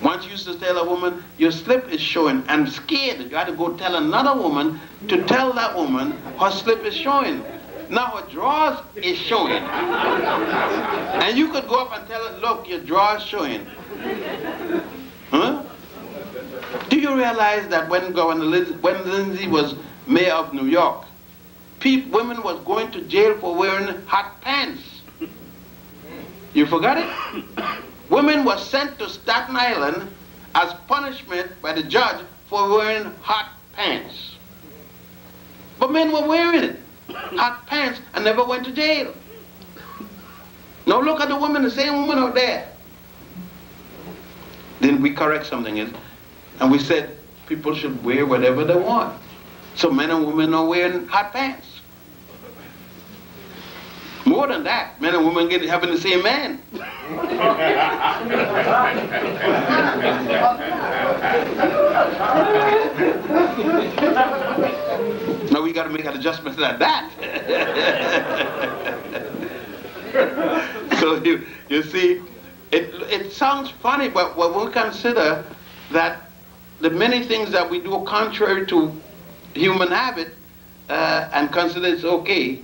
Once you used to tell a woman, your slip is showing, and scared, you had to go tell another woman to tell that woman her slip is showing. Now her drawers is showing. And you could go up and tell her, look, your drawers showing. Huh? Do you realize that when Lindsay was mayor of New York, women was going to jail for wearing hot pants? You forgot it? Women were sent to Staten Island as punishment by the judge for wearing hot pants. But men were wearing it, hot pants, and never went to jail. Now look at the woman, the same woman out there. Then we correct something, and we said people should wear whatever they want. So men and women are wearing hot pants. More than that, men and women having the same man. Now we got to make an adjustment to that. So you see, it sounds funny, but when we consider that the many things that we do contrary to human habit and consider it's okay,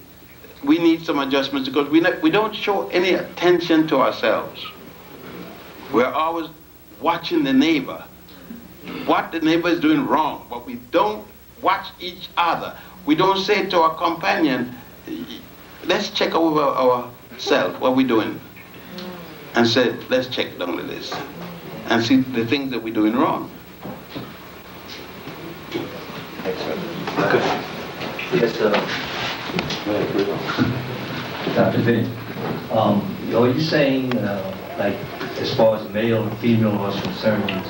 we need some adjustments because we don't show any attention to ourselves. We're always watching the neighbor, what the neighbor is doing wrong, but we don't watch each other. We don't say to our companion, let's check over ourselves, what we're doing. And say, let's check down the list and see the things that we're doing wrong. Good. Yes, Dr. Vin, are you saying, like, as far as male and female are concerned,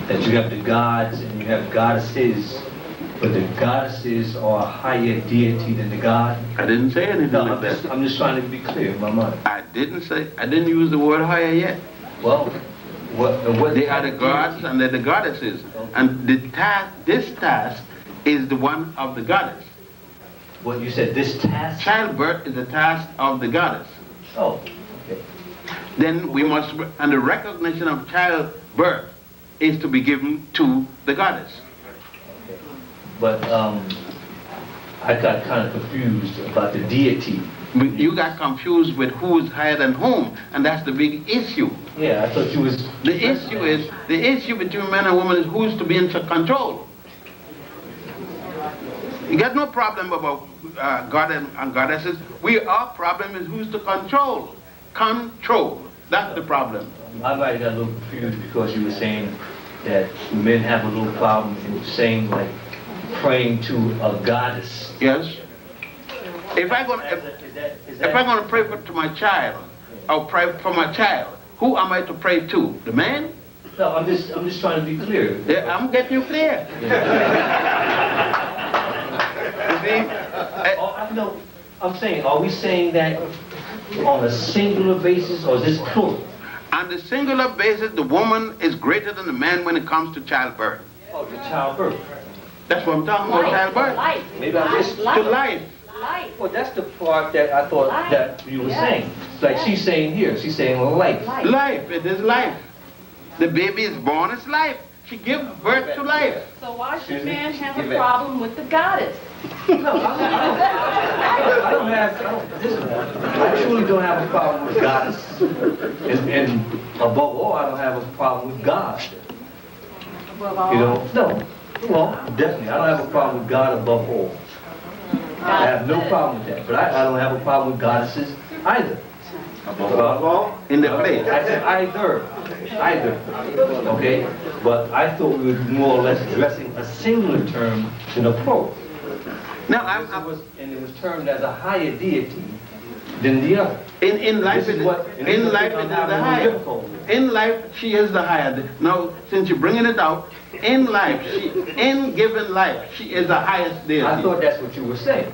that you have the gods and you have goddesses, but the goddesses are a higher deity than the god? I didn't say anything like that. I'm just trying to be clear in my mind. I didn't use the word higher yet. Well, what they are the gods and they're the goddesses. And this task is the one of the goddess. What you said, this task? Childbirth is the task of the goddess. Oh, okay. Then we must, and the recognition of childbirth is to be given to the goddess. Okay. But I got kind of confused about the deity. You got confused with who is higher than whom, and that's the big issue. Yeah, I thought you was... The issue between man and woman is who's to be in control. You got no problem about God and goddesses. Our problem is who's to control. Control. That's the problem. I might have got a little confused because you were saying that men have a little problem in saying, like, praying to a goddess. Yes. If I'm going to pray to my child, I'll pray for my child. Who am I to pray to? The man? No, I'm just trying to be clear. Yeah, I'm getting you clear. You see? No, I'm saying, are we saying that on a singular basis, or is this plural? On the singular basis, the woman is greater than the man when it comes to childbirth. Oh, to childbirth. That's what I'm talking about, childbirth. Life. Maybe I missed to life. Life. Well, that's the part that I thought that you were saying. Like she's saying here, she's saying life. Life, it is life. The baby is born, it's life. She gives birth to life. So why should man have a problem with the goddess? No, I don't have, listen, I truly don't have a problem with goddess. And above all, I don't have a problem with God. You know, no. Well, definitely, I don't have a problem with God above all. I have no problem with that, but I don't have a problem with goddesses either. Above all? In the place. I said either, okay? But I thought we were more or less addressing a singular term than a plural. Now, it was termed as a higher deity than the other. In life, it is the higher. In life, she is the higher. Now, since you're bringing it out, in life, in given life, she is the highest deity. I thought that's what you were saying.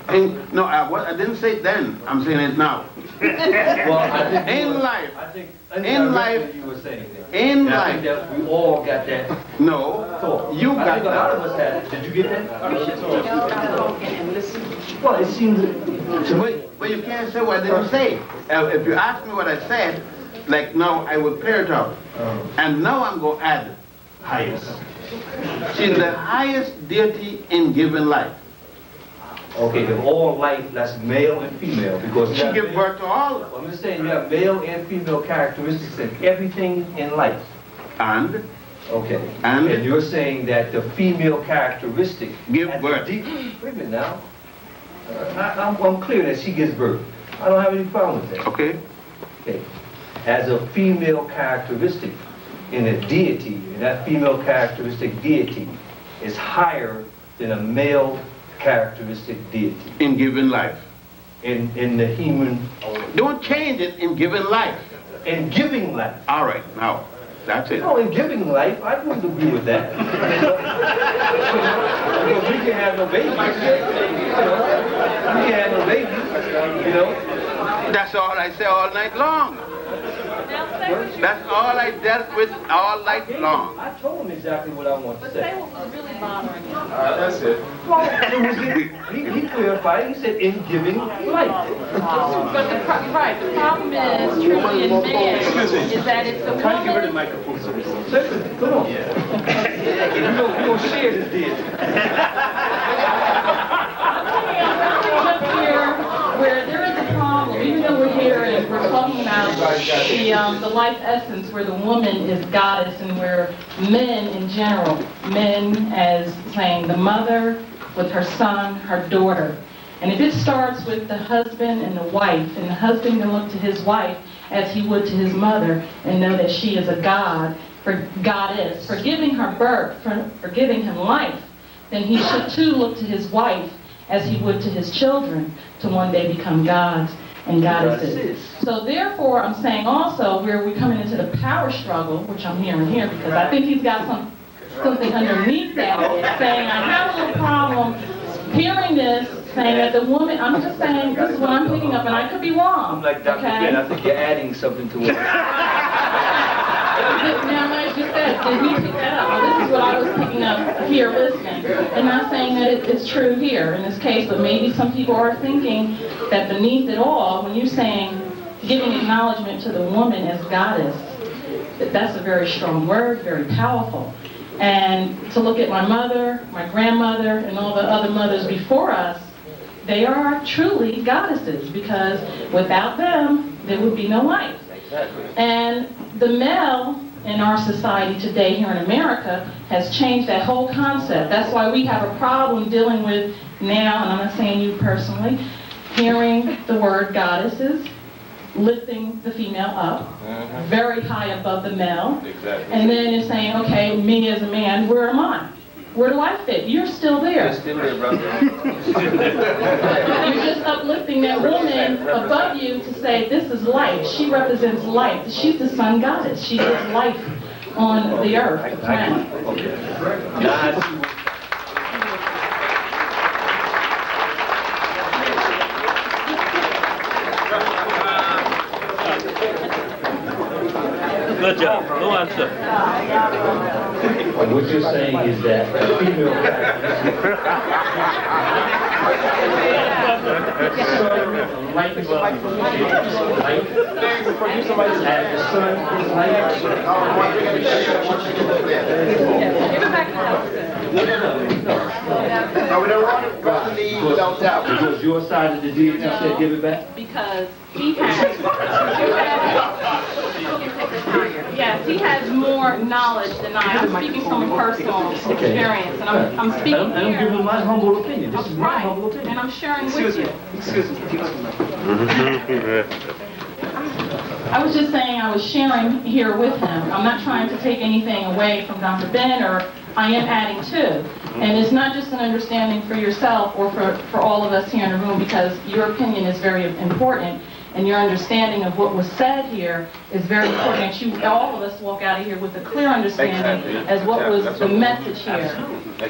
No, I didn't say it then. I'm saying it now. Well, I think in life. I think in life. You were saying that. In and life. I think that we all got that. No. Thought. You got that. A lot of us had it. Did you get that? You should talk and listen. Well, it seems. But you can't say what I didn't say. If you ask me what I said, like now I will clear it up. And now I'm going to add highest. She's the highest deity in given life. Okay, if all life, that's male and female, because She gave birth to all of I'm just saying you have male and female characteristics in everything in life. And Okay. And? you're saying that the female characteristic Give at birth. the deep, wait a minute now. I'm clear that she gives birth. I don't have any problem with that. okay. Okay. As a female characteristic in a deity, and that female characteristic deity is higher than a male characteristic deity In giving life. in the human, Don't change it in giving life. in giving life. All right, now, that's it. No, in giving life, I wouldn't agree with that. Because we can have no babies. You know? We can have no babies, you know? That's all I say all night long. Now say what you, That's all I dealt with all night long. I told him exactly what I want to but say. say what was really bothering you. That's it. Well, he clarified, he said, in giving life. But the problem is, truly in man, is that it's the Try to give her the woman. microphone, sir. Listen, come on. We're going to share this deal. Up here where there is a problem, even though we're here and we're talking about the life essence where the woman is goddess and where men in general, men as saying the mother with her son, her daughter. And if it starts with the husband and the wife, and the husband can look to his wife as he would to his mother and know that she is a goddess, for giving her birth, for giving him life, then he should too look to his wife as he would to his children to one day become gods and goddesses. So therefore, I'm saying also where we're coming into the power struggle, which I'm hearing here, because I think he's got something underneath that, saying I have a little problem hearing this, saying that the woman, I'm just saying, this is what I'm picking up, and I could be wrong. I'm like Dr. Ben, I think you're adding something to it. Now, like you said, did we pick that up? Well, this is what I was picking up here listening. And not saying that it's true here in this case, but maybe some people are thinking that beneath it all, when you're saying giving acknowledgement to the woman as goddess, that's a very strong word, very powerful. And to look at my mother, my grandmother, and all the other mothers before us, they are truly goddesses, because without them, there would be no life. And the male in our society today here in America has changed that whole concept. That's why we have a problem dealing with now, and I'm not saying you personally, hearing the word goddesses, lifting the female up, very high above the male, and then it's saying, okay, me as a man, where am I? Where do I fit? You're still there. You're still there, brother. You're just uplifting that woman above you to say, this is life. She represents life. She's the sun goddess. She gives life on the earth, the planet. Good job. No answer. What you're saying is that the female life is life. And the sun is life. No, we don't want to leave without doubt. Because your side of the deal, you said give it back? Because he has, yes, he has more knowledge than I. I'm speaking from personal experience, and I'm speaking And I'm giving here. my humble opinion. This is my Right, humble opinion. and I'm sharing with you. Excuse me. I was just saying I was sharing here with him. I'm not trying to take anything away from Dr. Ben, or I am adding to. And it's not just an understanding for yourself or for all of us here in the room, because your opinion is very important, and your understanding of what was said here is very important. You, all of us walk out of here with a clear understanding as what was the message here.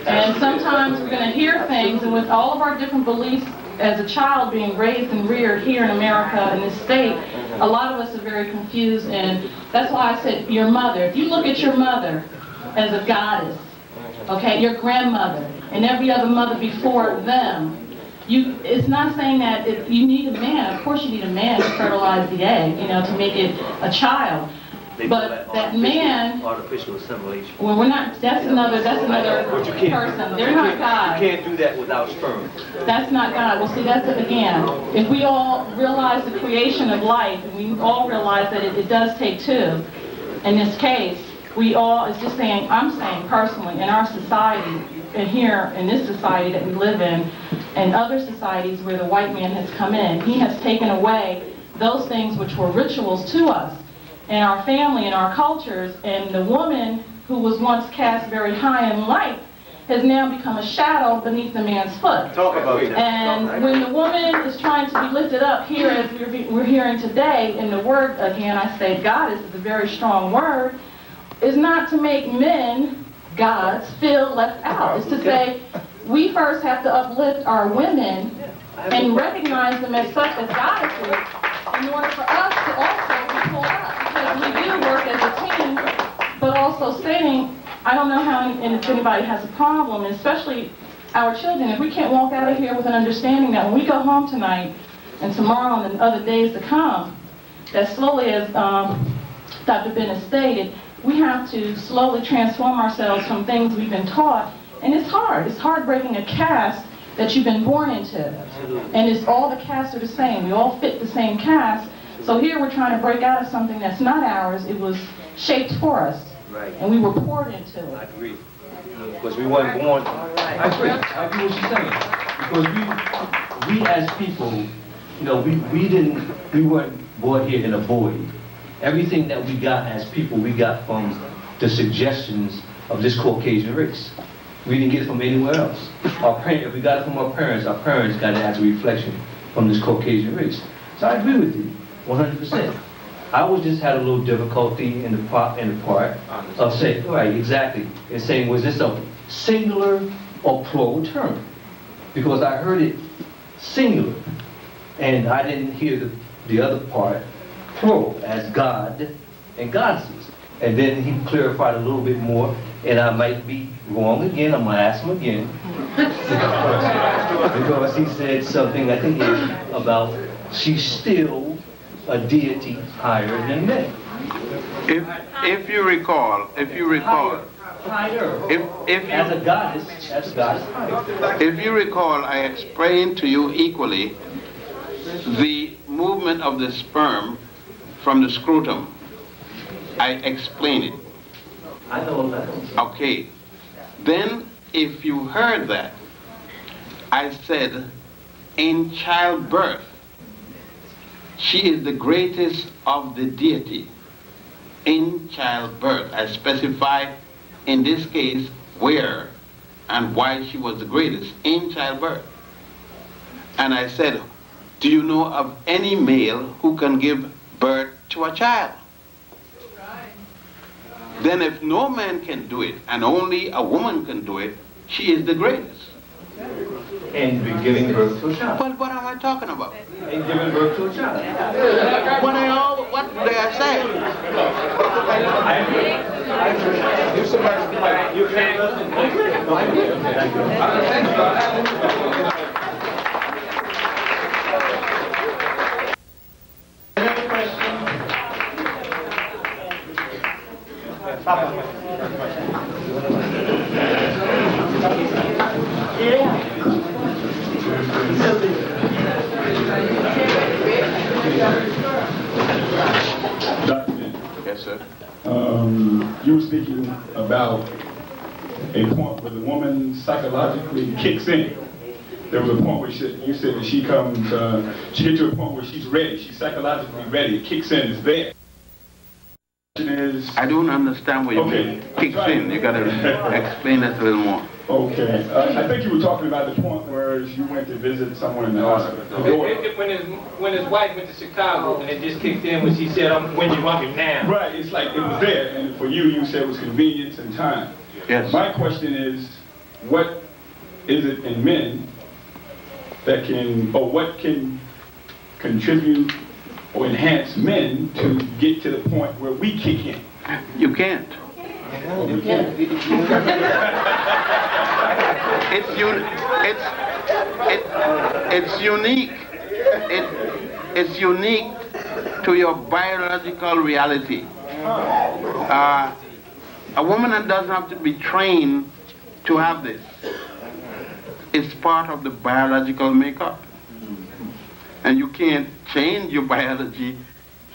And sometimes we're going to hear things, and with all of our different beliefs as a child being raised and reared here in America, in this state, a lot of us are very confused, and that's why I said your mother. If you look at your mother as a goddess, okay, your grandmother, and every other mother before them, it's not saying that you need a man. Of course you need a man to fertilize the egg, to make it a child. But that man, artificial assimilation. well, we're not, that's another But you can't, person. They're not God. You can't do that without sperm. That's not God. Well, see, that's it again. If we all realize the creation of life, and we all realize that it does take two, in this case, we all, it's just saying, I'm saying personally, in our society, and here in this society that we live in, and other societies where the white man has come in, he has taken away those things which were rituals to us, and our family and our cultures, and the woman who was once cast very high in light has now become a shadow beneath the man's foot. Talk about that. And when the woman is trying to be lifted up here, as we're hearing today, in the word, again, I say goddess is a very strong word, is not to make men, gods, feel left out. It's to say, we first have to uplift our women and recognize them as such as goddesses in order for us to also be pulled up. Because we do work as a team, but also stating, I don't know how, and if anybody has a problem, especially our children, if we can't walk out of here with an understanding that when we go home tonight and tomorrow and other days to come, that slowly, as Dr. Bennett stated, we have to slowly transform ourselves from things we've been taught. And it's hard. It's hard breaking a caste that you've been born into. And it's all the castes are the same. We all fit the same caste. So here we're trying to break out of something that's not ours. It was shaped for us. Right. And we were poured into it. I agree. Because we weren't born. I agree what she's saying. Because we as people, you know, we weren't born here in a void. Everything that we got as people, we got from the suggestions of this Caucasian race. We didn't get it from anywhere else. If we got it from our parents got it as a reflection from this Caucasian race. So I agree with you, 100%. I always just had a little difficulty in the part of saying, right, exactly, in saying, was this a singular or plural term? Because I heard it singular, and I didn't hear the other part plural, as God and goddesses. And then he clarified a little bit more, and I might be wrong again, I'm gonna ask him again. Because he said something, I think, about she's still a deity higher than men. If you recall, Higher. if As a goddess higher. if you recall, I explained to you equally the movement of the sperm from the scrotum. I explained it. I know that. Okay. Then, if you heard that, I said, in childbirth, she is the greatest of the deity. In childbirth, I specified in this case where and why she was the greatest. In childbirth. And I said, do you know of any male who can give birth to a child? Then if no man can do it and only a woman can do it, she is the greatest. And be giving birth to a child. Well, what am I talking about? And giving birth to a child. What did I say? I agree. You can't. No, I agree. Any question? Yes, sir. You were speaking about a point where the woman psychologically kicks in. There was a point where you said that she gets to a point where she's ready, she's psychologically ready, it kicks in, it's there. I don't understand what you mean. Kicks in. You got to explain that a little more. Okay. I think you were talking about the point where you went to visit someone in the hospital. When his wife went to Chicago and it just kicked in when she said, when you want me now. Right. It's like it was there, and for you said it was convenience and time. Yes. My question is, what is it in men that what can contribute or enhance men to get to the point where we kick in? You can't. It's unique. It's unique to your biological reality. A woman that doesn't have to be trained to have this. It's part of the biological makeup. And you can't change your biology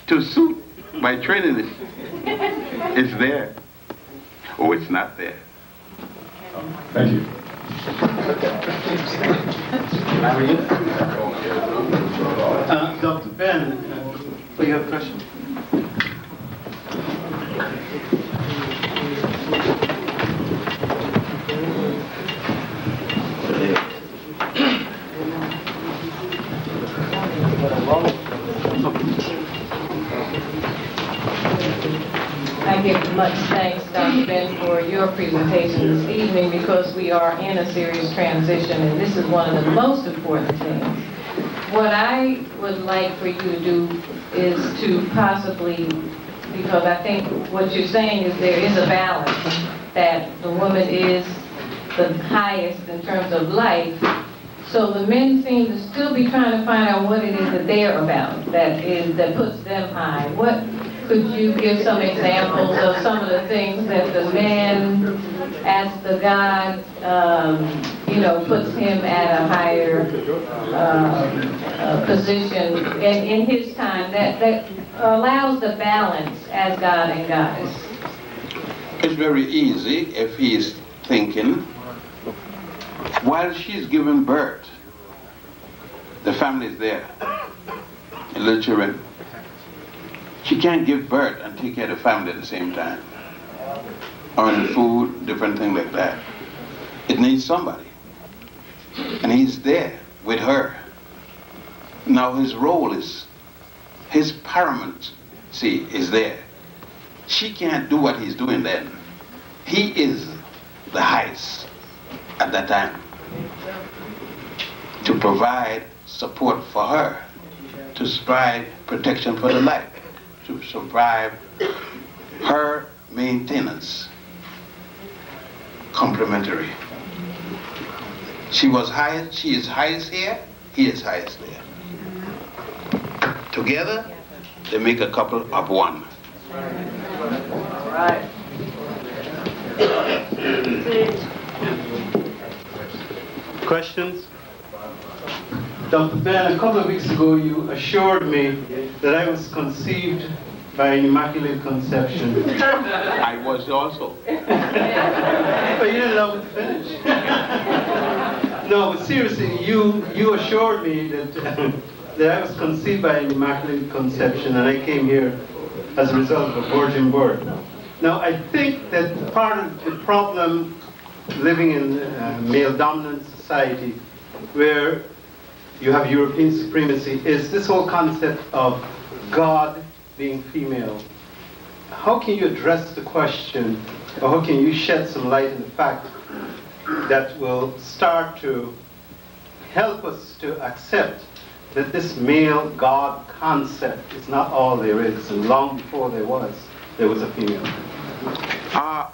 to suit by training it. It's there. Or it's not there. Thank you. Dr. Ben, do you have a question? I give much thanks, Dr. Ben, for your presentation this evening, because we are in a serious transition, and this is one of the most important things. What I would like for you to do is to possibly, because I think what you're saying is there is a balance, that the woman is the highest in terms of life, so the men seem to still be trying to find out what it is that they're about, that puts them high. Could you give some examples of some of the things that the man, as the God, puts him at a higher position in his time that allows the balance as God and Goddess? It's very easy if he is thinking, while she's giving birth, the family is there, the little children. She can't give birth and take care of the family at the same time. Or in the food, different things like that. It needs somebody. And he's there with her. Now his role is, his paramount, is there. She can't do what he's doing then. He is the highest at that time. To provide support for her. To provide protection for the life. To survive her maintenance. Complementary. She is highest here, he is highest there. Together, they make a couple of one. All right. Questions? Dr. Ben, a couple of weeks ago you assured me that I was conceived by an immaculate conception. I was also. But you didn't allow me to finish. No, but seriously, you assured me that I was conceived by an immaculate conception, and I came here as a result of a virgin birth. Now, I think that part of the problem living in a male-dominant society, where you have European supremacy, is this whole concept of God being female. How can you address the question, or how can you shed some light on the fact that will start to help us to accept that this male God concept is not all there is, and long before there was a female?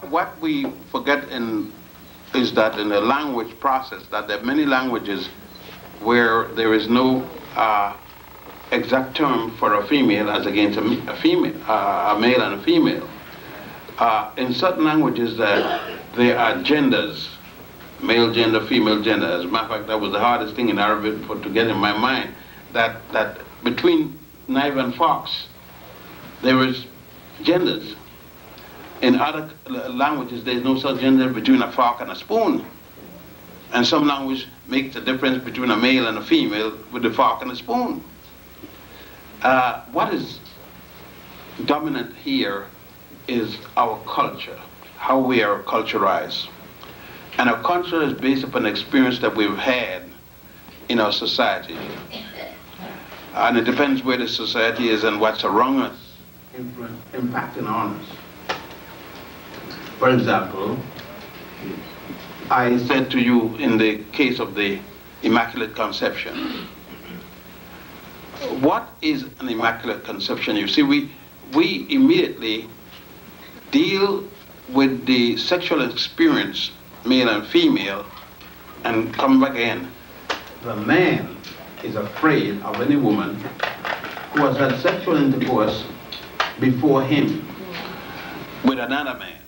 What we forget is that in the language process, that there are many languages where there is no exact term for a female as against a female, a male and a female. In certain languages there are genders, male gender, female gender. As a matter of fact, that was the hardest thing in Arabic to get in my mind, that between knife and fox, there is genders. In other languages, there's no such gender between a fork and a spoon. And some language makes the difference between a male and a female with the fork and the spoon. What is dominant here is our culture, how we are culturized. And our culture is based upon the experience that we've had in our society. And it depends where the society is and what's around us, impacting on us. For example, I said to you in the case of the Immaculate Conception, what is an Immaculate Conception? You see, we immediately deal with the sexual experience, male and female, and come back again. The man is afraid of any woman who has had sexual intercourse before him. with another man.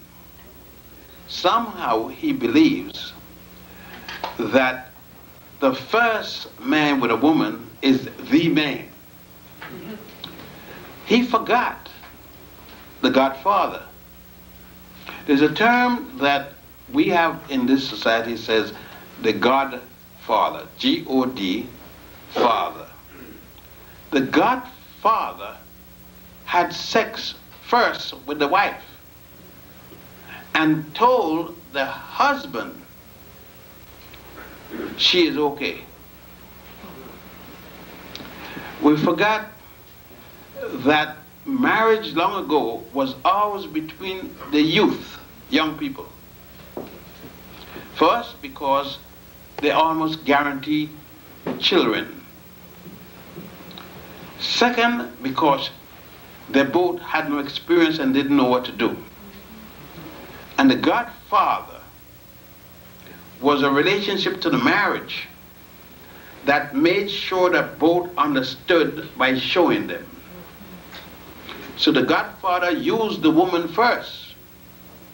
Somehow he believes that the first man with a woman is the man. He forgot the Godfather. There's a term that we have in this society says the Godfather, G-O-D, father. The Godfather had sex first with the wife and told the husband she is okay. We forgot that marriage long ago was always between the youth, young people. First, because they almost guarantee children. Second, because they both had no experience and didn't know what to do. And the Godfather was a relationship to the marriage that made sure that both understood by showing them. So the Godfather used the woman first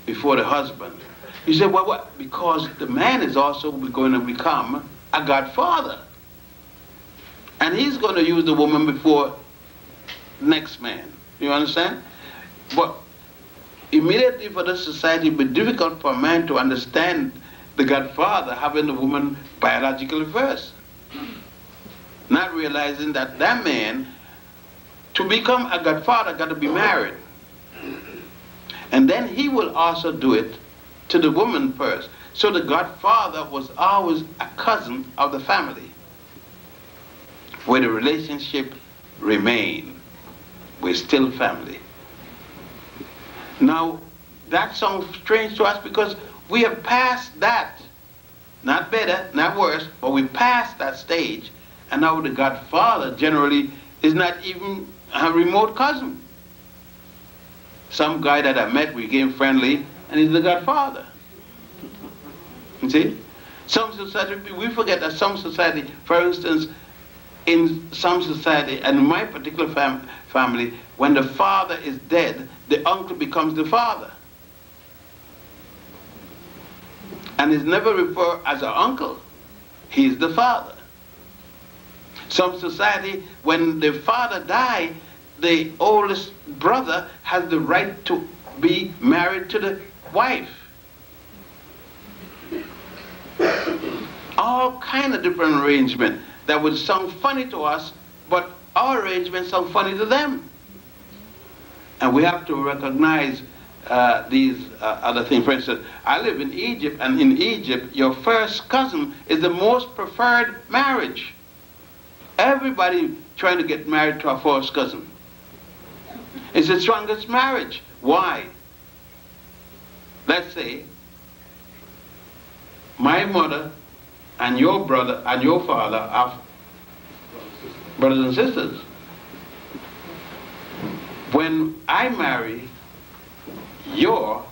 before the husband. You say, well, what? Because the man is also going to become a Godfather. And he's going to use the woman before the next man. You understand? But immediately for the society, it would be difficult for a man to understand the Godfather having the woman biologically first. Not realizing that that man, to become a Godfather, got to be married. And then he will also do it to the woman first. So the Godfather was always a cousin of the family, where the relationship remained. We're still family. Now, that sounds strange to us because we have passed that. Not better, not worse, but we passed that stage. And now the Godfather generally is not even a remote cousin. Some guy that I met, we became friendly, and he's the Godfather. You see? Some society, we forget that some society, for instance, in some society, and in my particular family, when the father is dead, the uncle becomes the father. And is never referred as an uncle. He's the father. Some society, when the father dies, the oldest brother has the right to be married to the wife. All kind of different arrangements that would sound funny to us, but our arrangements sound funny to them. And we have to recognize these other things. For instance, I live in Egypt, and in Egypt, your first cousin is the most preferred marriage. Everybody trying to get married to a first cousin. It's the strongest marriage. Why? Let's say my mother and your brother and your father are brothers and sisters. When I marry your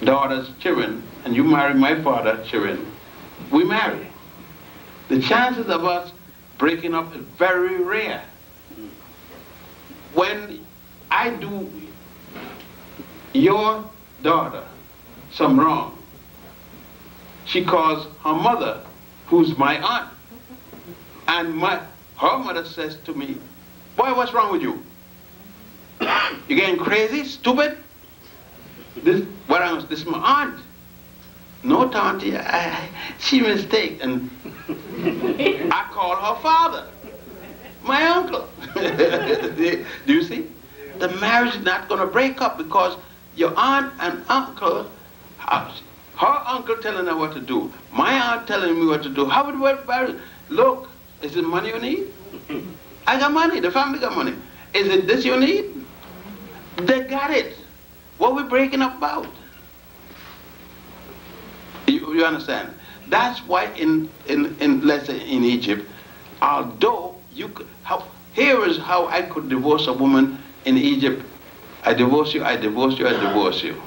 daughter's children and you marry my father's children, we marry. The chances of us breaking up is very rare. When I do your daughter some wrong, she calls her mother, who's my aunt, and her mother says to me, "Boy, what's wrong with you? You getting crazy, stupid? This is my aunt." "No, Tanti, she mistake." And I call her father, my uncle. Do you see? The marriage is not going to break up because your aunt and uncle, her uncle telling her what to do, my aunt telling me what to do. How would we marry? Look, is it money you need? I got money, the family got money. Is it this you need? They got it. What are we breaking up about? You understand? That's why let's say in Egypt, although you could, here is how I could divorce a woman in Egypt. I divorce you, I divorce you, I divorce you.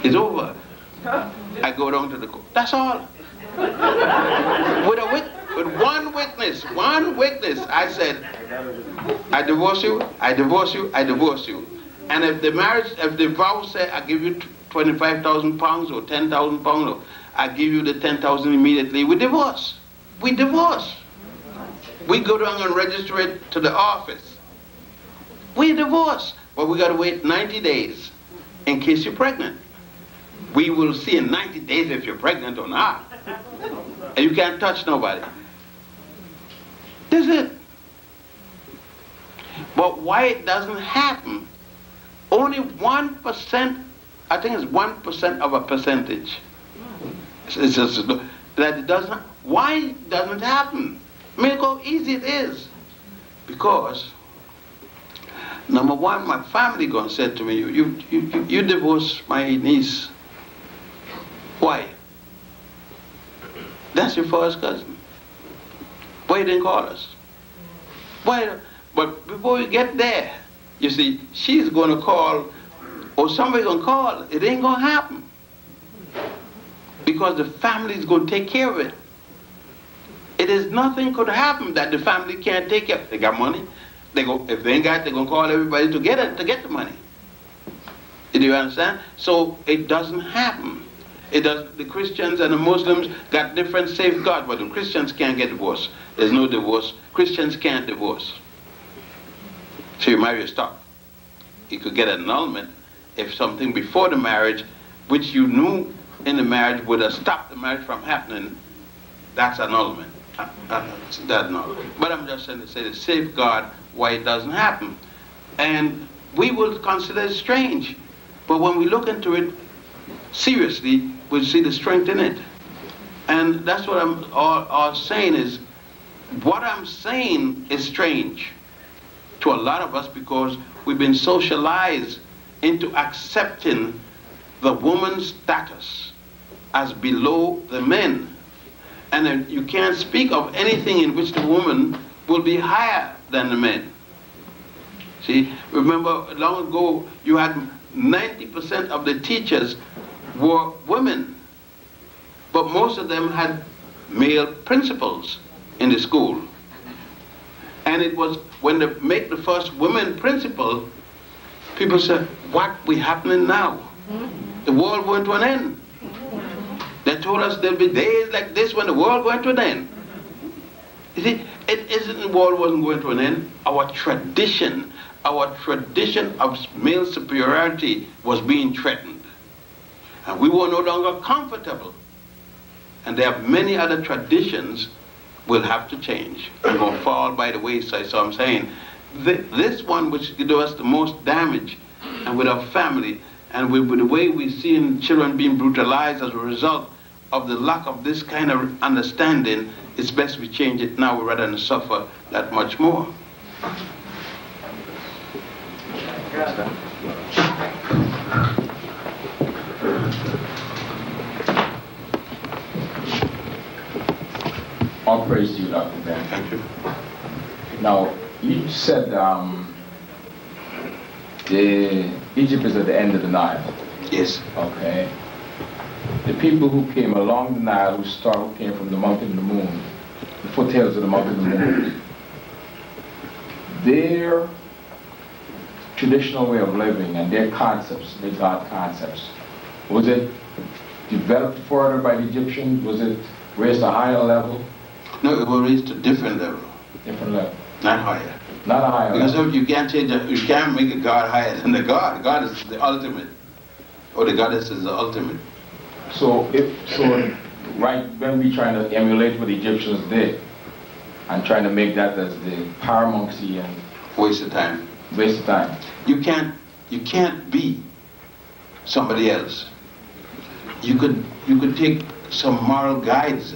It's over. I go down to the court. That's all. With one witness, I said, I divorce you, I divorce you, I divorce you. And if the marriage, if the vow say, I give you 25,000 pounds or 10,000 pounds, or I give you the 10,000 immediately, we divorce. We divorce. We go down and register it to the office. We divorce. But we got to wait 90 days in case you're pregnant. We will see in 90 days if you're pregnant or not. And you can't touch nobody. That's it. But why it doesn't happen, only 1%, I think it's 1% of a percentage. It's just that it doesn't, why doesn't it happen? I mean, look how easy it is. Because, number one, my family gonna say to me, you divorced my niece. Why? That's your first cousin. Why you didn't call us? Why? But before we get there, you see, she's going to call, or somebody's going to call. It ain't going to happen. Because the family's going to take care of it. It is nothing could happen that the family can't take care of. They got money. They go, if they ain't got it, they're going to call everybody to get it, to get the money. Do you understand? So it doesn't happen. It does. The Christians and the Muslims got different safeguards, but the Christians can't get divorced. There's no divorce. Christians can't divorce. So you marry a stock. You could get an annulment if something before the marriage, which you knew in the marriage would have stopped the marriage from happening, that's annulment. That's annulment. But I'm just saying to say the safeguard why it doesn't happen. And we will consider it strange. But when we look into it seriously, we'll see the strength in it. And that's what I'm all saying is, what I'm saying is strange to a lot of us because we've been socialized into accepting the woman's status as below the men. And then you can't speak of anything in which the woman will be higher than the men. See, remember long ago you had 90% of the teachers were women, but most of them had male principals in the school. And it was when they make the first women principal, people said, what we happening now? The world going to an end. They told us there'll be days like this when the world going to an end. You see, it isn't the world wasn't going to an end. Our tradition of male superiority was being threatened. And we were no longer comfortable. And there are many other traditions will have to change and will fall by the wayside. So I'm saying, this one which did us the most damage, and with our family, and with the way we see children being brutalized as a result of the lack of this kind of understanding, it's best we change it now rather than suffer that much more. All praise to you, Dr. Ben. Thank you. Now, you said Egypt is at the end of the Nile. Yes. Okay. The people who came along the Nile, who came from the mountain of the moon, the foothills of the mountain of the moon, their traditional way of living and their concepts, their God concepts, was it developed further by the Egyptians? Was it raised to a higher level? No, it was raised to a different level. Different level. Not higher. Not a higher level. Because you can't change you can't make a God higher than the God. God is the ultimate. Or the goddess is the ultimate. So right when we trying to emulate what the Egyptians did and trying to make that as the paramountcy and waste of time. Waste of time. You can't be somebody else. You could take some moral guides.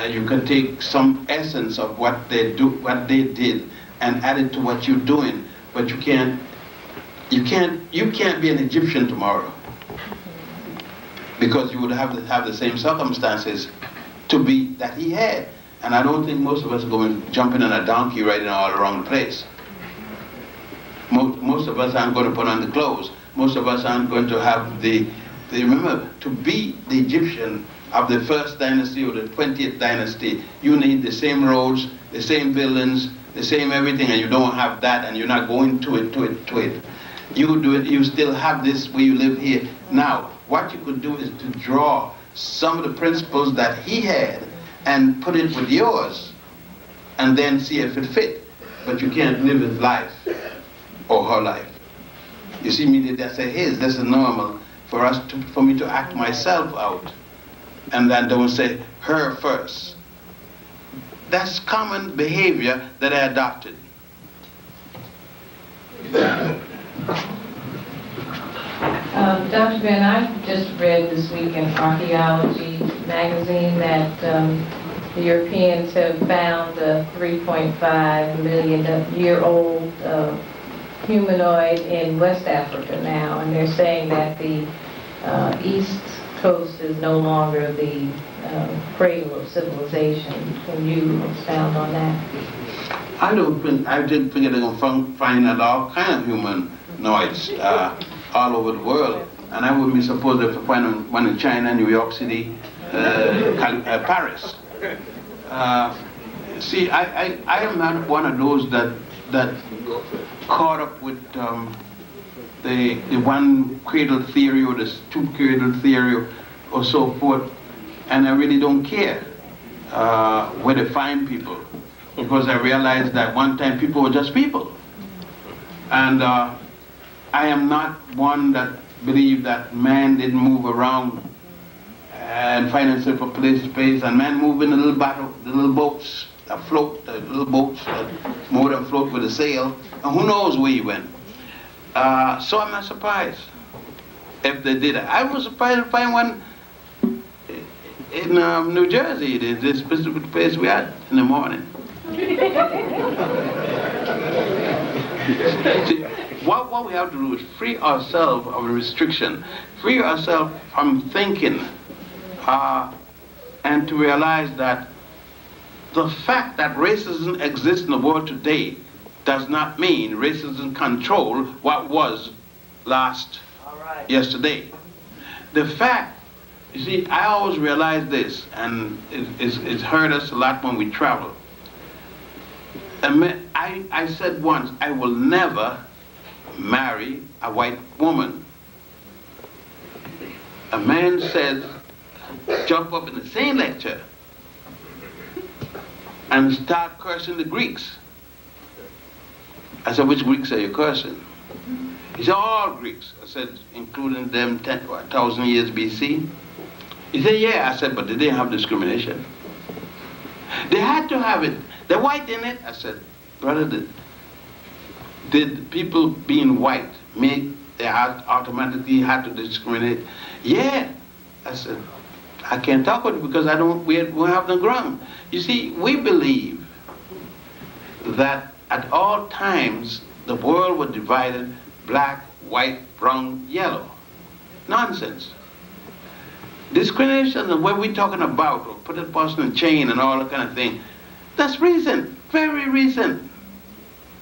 You can take some essence of what they did, and add it to what you're doing. But you can't be an Egyptian tomorrow, because you would have to have the same circumstances to be that he had. And I don't think most of us are going jumping on a donkey riding all around the place. Most of us aren't going to put on the clothes. Most of us aren't going to have remember, to be the Egyptian of the first dynasty or the 20th dynasty, you need the same roads, the same buildings, the same everything, and you don't have that, and you're not going to it. You do it, you still have this where you live here. Now, what you could do is to draw some of the principles that he had and put it with yours, and then see if it fit. But you can't live his life or her life. You see me, that's his, this is normal for me to act myself out. And then don't say her first. That's common behavior that I adopted. Dr. Ben, I just read this week in Archaeology magazine that the Europeans have found a 3.5 million year old humanoid in West Africa now, and they're saying that the East Coast is no longer the cradle of civilization. Can you expound on that? I didn't think they're going to find out all kind of humanoids all over the world, and I wouldn't be surprised if they find one in China, New York City, Paris. See, I am not one of those that caught up with the one cradle theory or the two cradle theory or so forth, and I really don't care where they find people, because I realized that one time people were just people. And I am not one that believed that man didn't move around and find himself from place to place, and man move in the little boats that float, the little boats that more than float with a sail, and who knows where he went. So I'm not surprised if they did it. I was surprised to find one in New Jersey, this specific place we had in the morning. See, what we have to do is free ourselves of the restriction, free ourselves from thinking, and to realize that the fact that racism exists in the world today does not mean racism control what was yesterday. The fact, you see, I always realize this, and it's hurt us a lot when we travel. I said once, I will never marry a white woman. A man says, jump up in the same lecture and start cursing the Greeks. I said, which Greeks are you cursing? He said, all Greeks. I said, including them 1,000 years BC? He said, yeah. I said, but they didn't have discrimination. They had to have it. The white in it? I said, brother, did people being white make they automatically had to discriminate? Yeah. I said, I can't talk about it because we have the ground. You see, we believe that at all times the world was divided black, white, brown, yellow. Nonsense. Discrimination and what we're talking about, or put a person in chain and all that kind of thing, that's recent, very recent.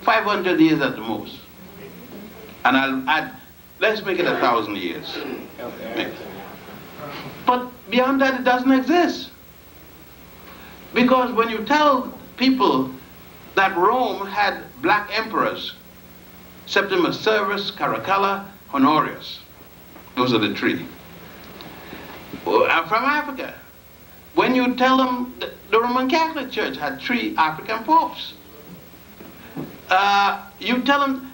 500 years at the most. And I'll add, let's make it 1,000 years. Okay. But beyond that, it doesn't exist. Because when you tell people that Rome had black emperors, Septimus Severus, Caracalla, Honorius, those are the three. From Africa. When you tell them the Roman Catholic Church had 3 African popes. You tell them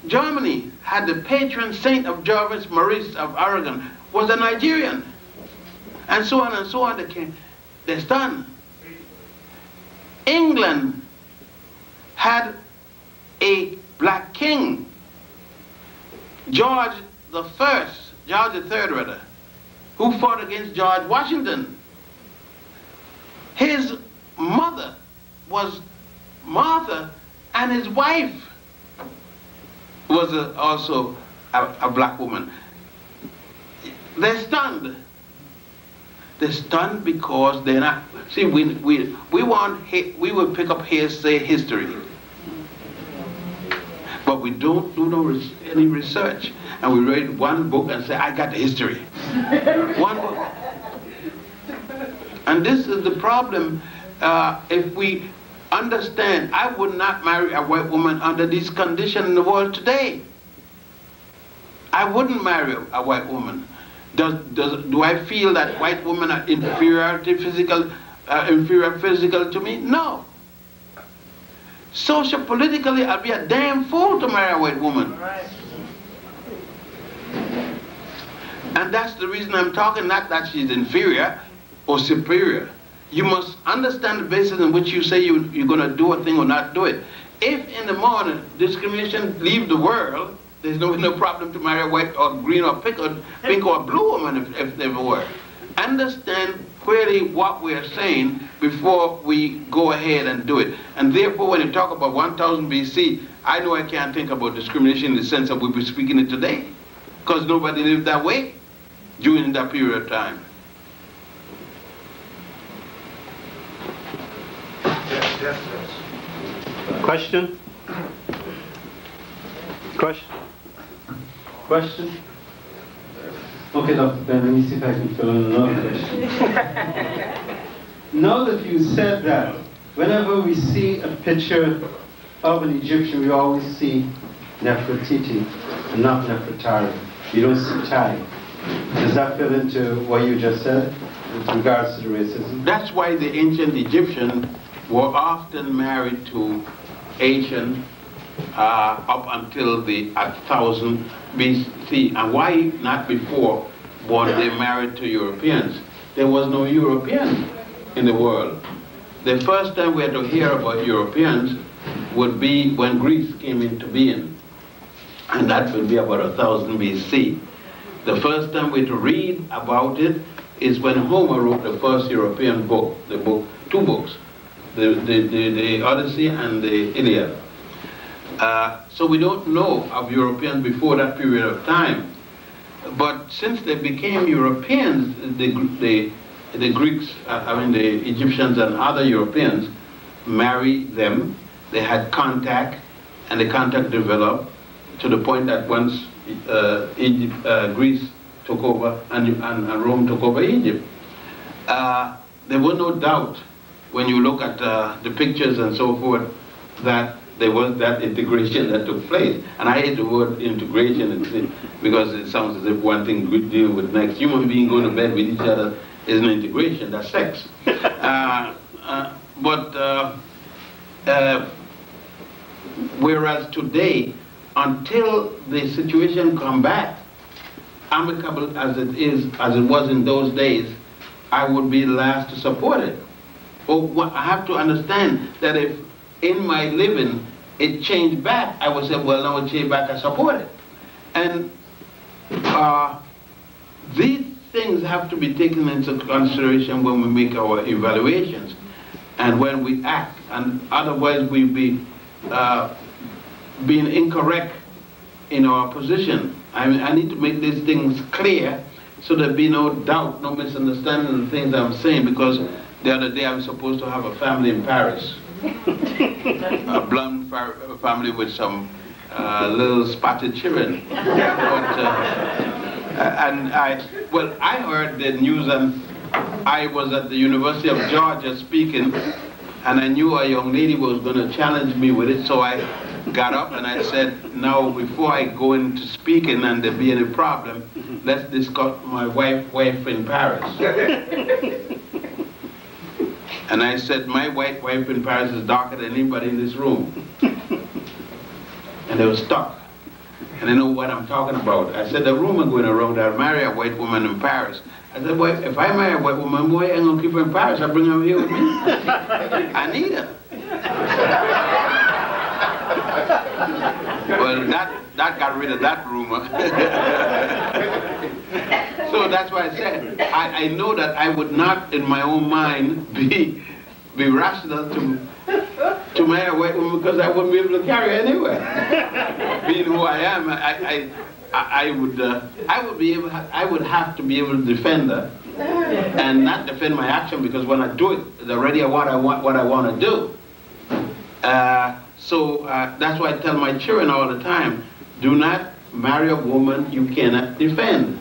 Germany had the patron saint of Jarvis Maurice of Aragon was a Nigerian. And so on, they're done. England had a black king, George III rather, who fought against George Washington. His mother was Martha, and his wife was also a black woman. They're stunned. They're stunned because they're not. See, we would pick up hearsay history, but we don't do any research, and we read one book and say, "I got the history." One book. And this is the problem. If we understand, I would not marry a white woman under these conditions in the world today. I wouldn't marry a white woman. Do I feel that white women are inferior physical to me? No. Socio-politically, I'd be a damn fool to marry a white woman. And that's the reason I'm talking, not that she's inferior or superior. You must understand the basis in which you say you're going to do a thing or not do it. If in the morning discrimination leave the world, there's no problem to marry a white or green or pink or blue woman if they were. Understand clearly what we're saying before we go ahead and do it. And therefore, when you talk about 1000 BC, I know I can't think about discrimination in the sense that we'll be speaking it today, because nobody lived that way during that period of time. Yes. Question? Question? Okay, Dr. Ben, let me see if I can fill in another question. Now that you said that, whenever we see a picture of an Egyptian, we always see Nefertiti and not Nefertari. You don't see Tai. Does that fit into what you just said with regards to the racism? That's why the ancient Egyptians were often married to Asian up until the 1000 BC. And why not before were they married to Europeans? There was no European in the world. The first time we had to hear about Europeans would be when Greece came into being. And that would be about 1000 BC. The first time we had to read about it is when Homer wrote the first European book, two books, the Odyssey and the Iliad. So we don't know of Europeans before that period of time. But since they became Europeans, the Greeks, the Egyptians and other Europeans married them. They had contact, and the contact developed to the point that once Greece took over and Rome took over Egypt, there was no doubt when you look at the pictures and so forth that there was that integration that took place. And I hate the word integration because it sounds as if one thing dealing with the next. Human being going to bed with each other is an integration, that's sex. Whereas today, until the situation come back, amicable as it was in those days, I would be the last to support it. But I have to understand that if in my living it changed back, I would say, well, now it changed back, I support it. And these things have to be taken into consideration when we make our evaluations and when we act, and otherwise we'll be being incorrect in our position. I need to make these things clear so there be no doubt, no misunderstanding of the things I'm saying, because the other day I was supposed to have a family in Paris. A blonde family with some little spotted children. I heard the news, and I was at the University of Georgia speaking, and I knew a young lady was going to challenge me with it, so I got up and I said, now before I go into speaking and there be any problem, let's discuss my wife in Paris. And I said, my white wife in Paris is darker than anybody in this room. And they were stuck. And they know what I'm talking about. I said, the rumor going around, I'll marry a white woman in Paris. I said, well, if I marry a white woman, boy, I ain't gonna keep her in Paris. I'll bring her here with me. I need her. Well, that got rid of that rumor. So that's why I said, I know that I would not, in my own mind, be rational to marry a white woman because I wouldn't be able to carry her anywhere. Being who I am, I would have to be able to defend her, and not defend my action, because when I do it, it's already what I want to do. So that's why I tell my children all the time, do not marry a woman you cannot defend.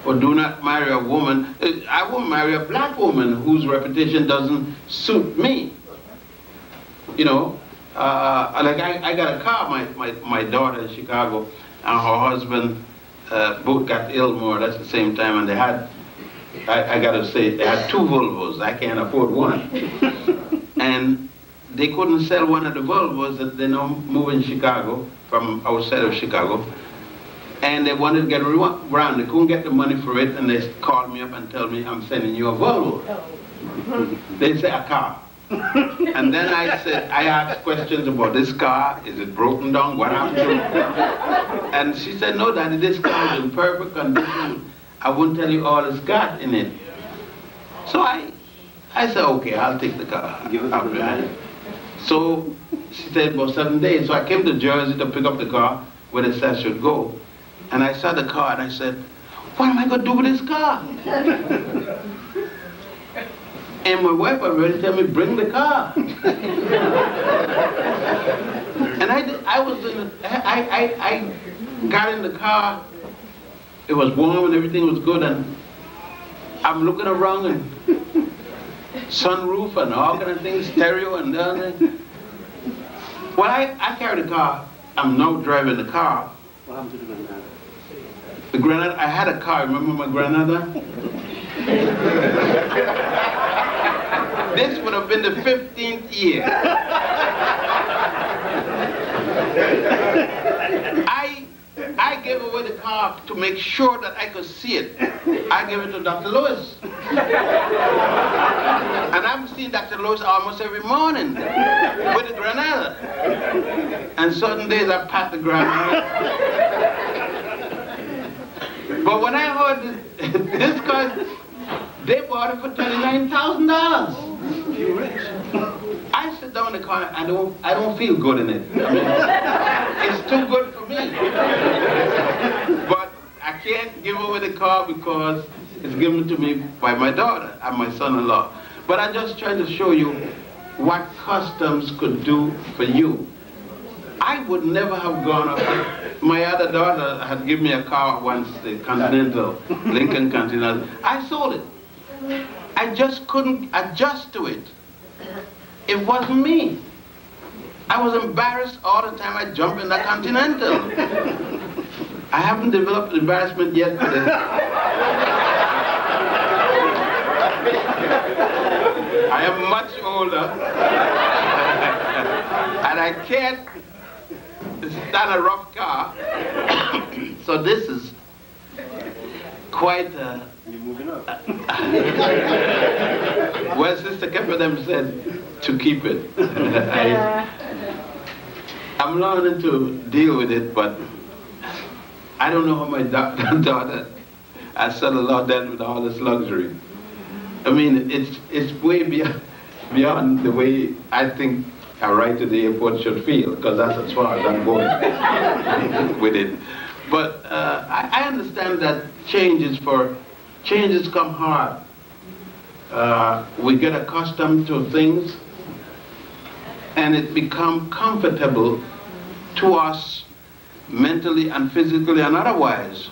Or do not marry a woman, I won't marry a black woman whose reputation doesn't suit me. You know, like I got a car, my daughter in Chicago, and her husband both got ill more or less at the same time, and they had, I got to say, they had 2 Volvos. I can't afford one. And they couldn't sell one of the Volvos that they now move in Chicago, from outside of Chicago. And they wanted to get around. They couldn't get the money for it, and they called me up and tell me, I'm sending you a Volvo. They say a car. And then I said, I asked questions about this car. Is it broken down? What happened to it? And she said, no, Daddy, this car is in perfect condition. I won't tell you all it's got in it. So I said, okay, I'll take the car. So she said, about 7 days. So I came to Jersey to pick up the car where they said I should go. And I saw the car and I said, what am I going to do with this car? And my wife already told me, bring the car. And I got in the car. It was warm and everything was good. And I'm looking around and sunroof and all kind of things, stereo and the other thing. Well, I carried the car. I'm now driving the car. What happened to the Granada? The Granada, I had a car, remember my Granada? This would have been the 15th year. I gave away the car to make sure that I could see it. I gave it to Dr. Lewis. And I'm seeing Dr. Lewis almost every morning with the Granada. And certain days I pat the Granada. But when I heard this car, they bought it for $29,000. I sit down in the car, I don't feel good in it. I mean, it's too good for me. But I can't give away the car because it's given to me by my daughter and my son-in-law. But I'm just trying to show you what customs could do for you. I would never have gone up. My other daughter had given me a car once, the Continental, Lincoln Continental. I sold it. I just couldn't adjust to it. It wasn't me. I was embarrassed all the time I jumped in the Continental. I haven't developed embarrassment yet for this. I am much older. And I can't stand a rough car. So this is quite a... You're moving up. Well, Sister Kepper said to keep it. I'm learning to deal with it, but I don't know how my daughter has settled out then with all this luxury. I mean, it's way beyond the way I think a ride to the airport should feel, because that's as far as I'm going with it. But I understand that changes come hard. We get accustomed to things, and it becomes comfortable to us mentally and physically and otherwise.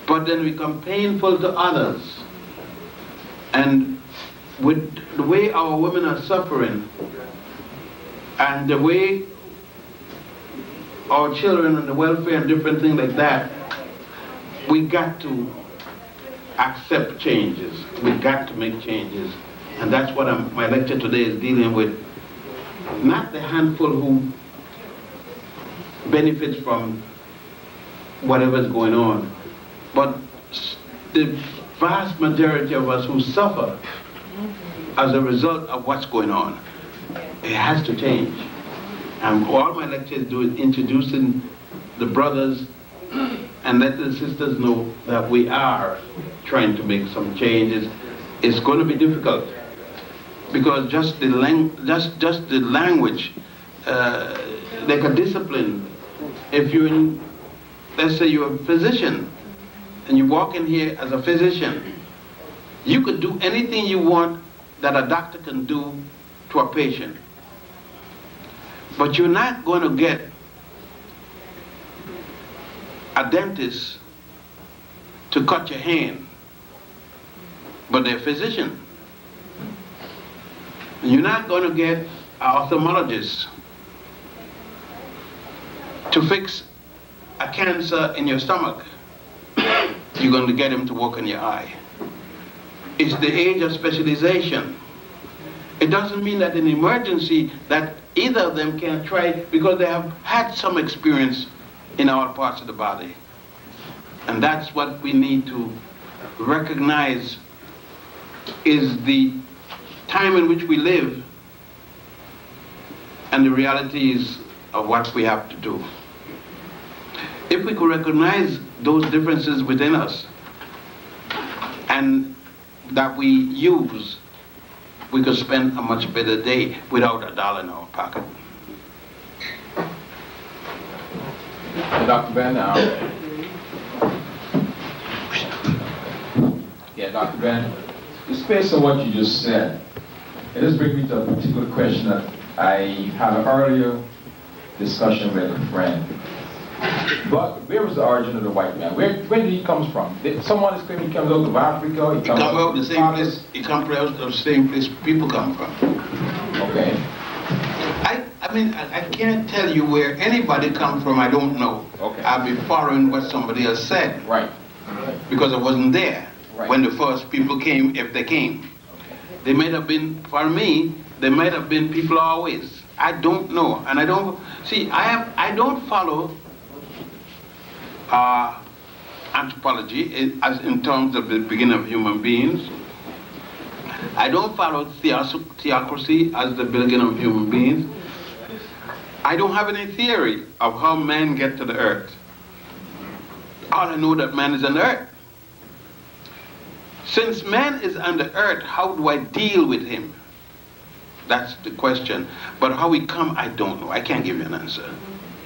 But then we become painful to others. And with the way our women are suffering, and the way our children and the welfare and different things like that, we got to accept changes. We got to make changes. And that's what my lecture today is dealing with. Not the handful who benefits from whatever's going on, but the vast majority of us who suffer as a result of what's going on. It has to change. And all my lectures do is introducing the brothers and let the sisters know that we are trying to make some changes. It's going to be difficult because just the language, like a discipline. If you're in, let's say you're a physician and you walk in here as a physician, you could do anything you want that a doctor can do to a patient. But you're not going to get a dentist to cut your hand, but they're a physician. You're not going to get an ophthalmologist to fix a cancer in your stomach, you're going to get him to work in your eye. It's the age of specialization. It doesn't mean that in emergency that either of them can try, because they have had some experience in all parts of the body. And that's what we need to recognize, is the time in which we live and the realities of what we have to do. If we could recognize those differences within us and that we use, we could spend a much better day without $1 in our pocket. Dr. Ben, Dr. Ben, just based on what you just said, it just brings me to a particular question that I had an earlier discussion with a friend. But where was the origin of the white man? Where did he come from? Someone is claiming he comes out of Africa. He comes out of the same place. He comes out of the same place people come from. Okay. I mean, I can't tell you where anybody comes from. I don't know. Okay. I'll be following what somebody else said. Right. Because I wasn't there right. when the first people came, if they came. Okay. They might have been, for me, they might have been people always. I don't know, and I don't see. I don't follow anthropology as in terms of the beginning of human beings. I don't follow theocracy as the beginning of human beings. I don't have any theory of how man get to the earth. All I know that man is on the earth. Since man is on the earth, how do I deal with him? That's the question. But how he come, I don't know. I can't give you an answer.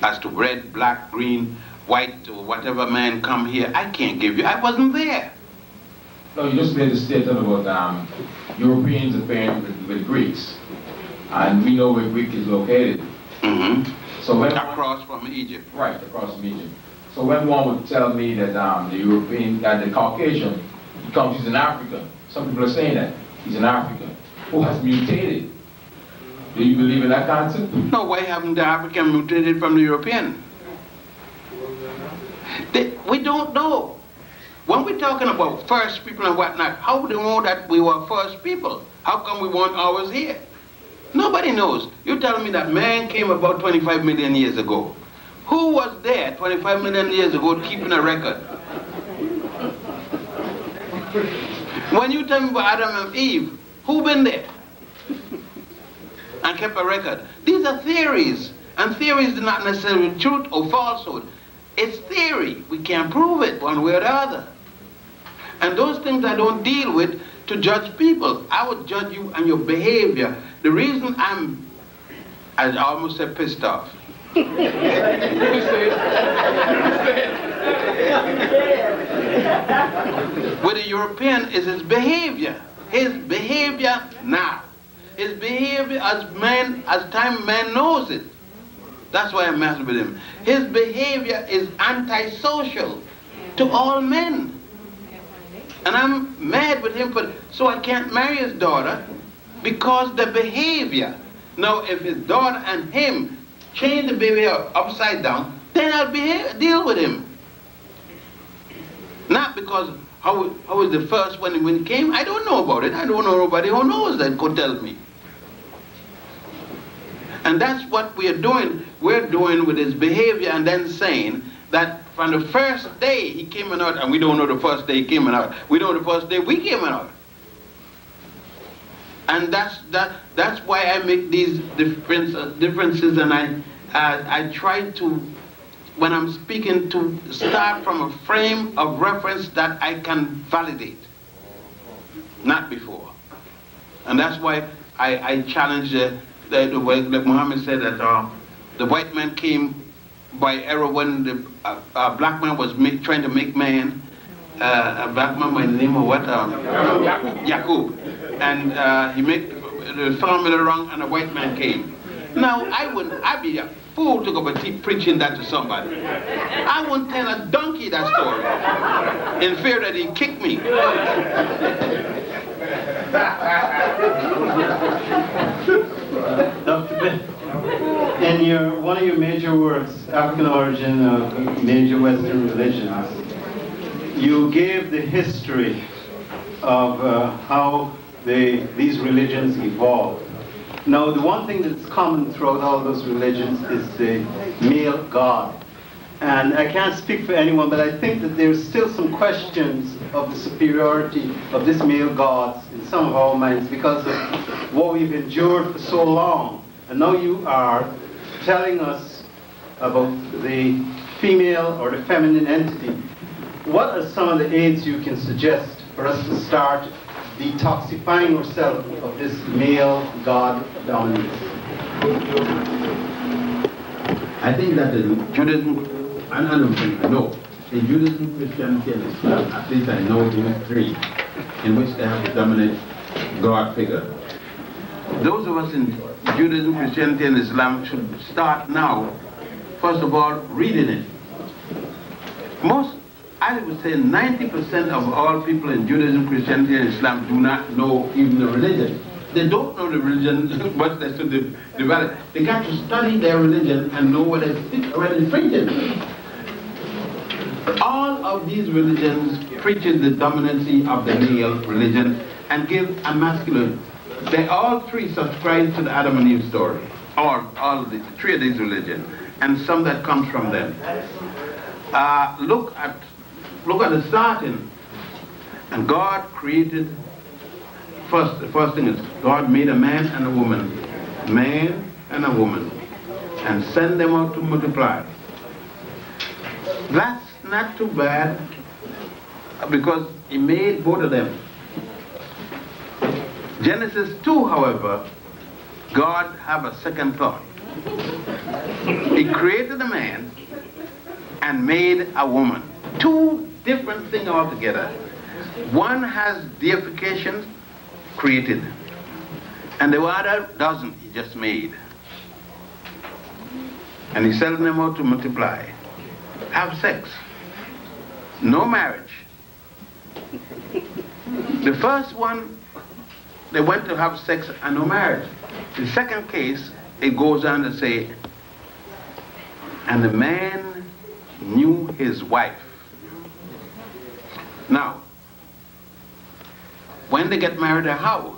As to red, black, green, white, or whatever man come here, I can't give you. I wasn't there. No, you just made a statement about Europeans appearing with Greeks. And we know where Greek is located. Mm-hmm. So when across from Egypt. Right, across from Egypt. So when one would tell me that the European, the Caucasian, he's in Africa. Some people are saying that. He's an African who has mutated. Do you believe in that concept? No, why haven't the African mutated from the European? We don't know. When we're talking about first people and whatnot, how do we know that we were first people? How come we want ours here? Nobody knows. You're telling me that man came about 25 million years ago. Who was there 25 million years ago keeping a record? When you tell me about Adam and Eve, who been there and kept a record? These are theories, and theories are not necessarily truth or falsehood. It's theory. We can't prove it one way or the other. And those things I don't deal with to judge people. I would judge you and your behavior. The reason I almost said pissed off. With the European is his behavior. His behavior now. His behavior as time man knows it. That's why I'm mad with him. His behavior is antisocial to all men. And I'm mad with him so I can't marry his daughter because the behavior. Now if his daughter and him change the behavior upside down, then I'll deal with him. Not because how was the first when he came? I don't know about it. I don't know nobody who knows that could tell me. And that's what we are doing. We're doing with his behavior and then saying that from the first day he came out, and we don't know the first day he came out. We know the first day we came out. And that's why I make these differences, and I try to, when I'm speaking, to start from a frame of reference that I can validate, not before. And that's why I challenge the way like Muhammad said that the white man came by error when the black man was trying to make man, a black man by the name of what? Yaqub. And he made the formula wrong and a white man came. Now, I'd be a fool to go preaching that to somebody. I wouldn't tell a donkey that story in fear that he'd kick me. Dr. Ben, in one of your major works, African Origin of Major Western Religions, you gave the history of how these religions evolved. Now, the one thing that's common throughout all those religions is the male god. And I can't speak for anyone, but I think that there's still some questions of the superiority of this male god in some of our minds because of what we've endured for so long. And now you are telling us about the female or the feminine entity. What are some of the aids you can suggest for us to start detoxifying ourselves of this male god dominance? I think that in Judaism, and I don't think I know, in Judaism, Christianity, and Islam, at least I know those three, in which they have the dominant God figure. Those of us in Judaism, Christianity, and Islam should start now, first of all, reading it. I would say 90% of all people in Judaism, Christianity, and Islam do not know even the religion. They don't know the religion, much less to develop. They got to study their religion and know what it's preaching. All of these religions preaches the dominancy of the male religion and give a masculine. They all three subscribe to the Adam and Eve story. All of the three of these religions, and some that comes from them. Look at the starting. And God created, the first thing is, God made a man and a woman, and sent them out to multiply. That's not too bad, because he made both of them. Genesis 2, however, God have a second thought. He created a man and made a woman. Two different things altogether. One has deification, created, and the other doesn't, he just made. And he sent them out to multiply. Have sex. No marriage. The first one, they went to have sex and no marriage. The second case, it goes on to say, and the man knew his wife. Now, when they get married, how?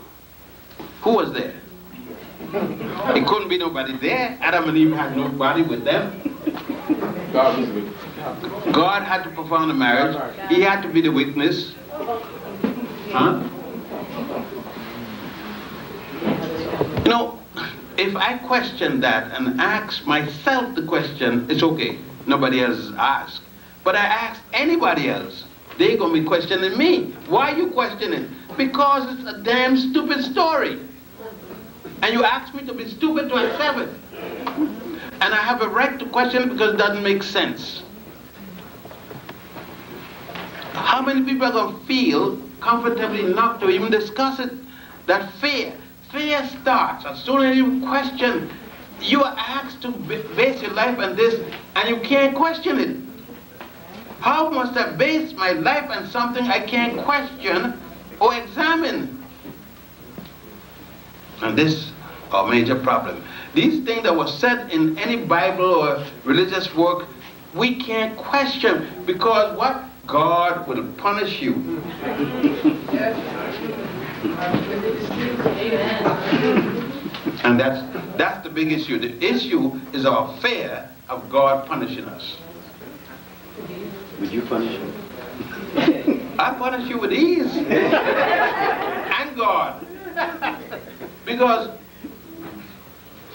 Who was there? It couldn't be nobody there. Adam and Eve had nobody with them. God was with them. God had to perform the marriage. He had to be the witness. Huh? You know, if I question that and ask myself the question, it's okay. Nobody else asked. But I ask anybody else, they're going to be questioning me. Why are you questioning? Because it's a damn stupid story. And you ask me to be stupid to accept it. And I have a right to question it because it doesn't make sense. How many people are going to feel comfortably enough to even discuss it? That fear starts as soon as you question. You are asked to base your life on this, and you can't question it. How must I base my life on something I can't question or examine? And this is a major problem. These things that were said in any Bible or religious work, we can't question, because what? God will punish you. And that's the big issue. The issue is our fear of God punishing us. Would you punish him? I punish you with ease. And God. Because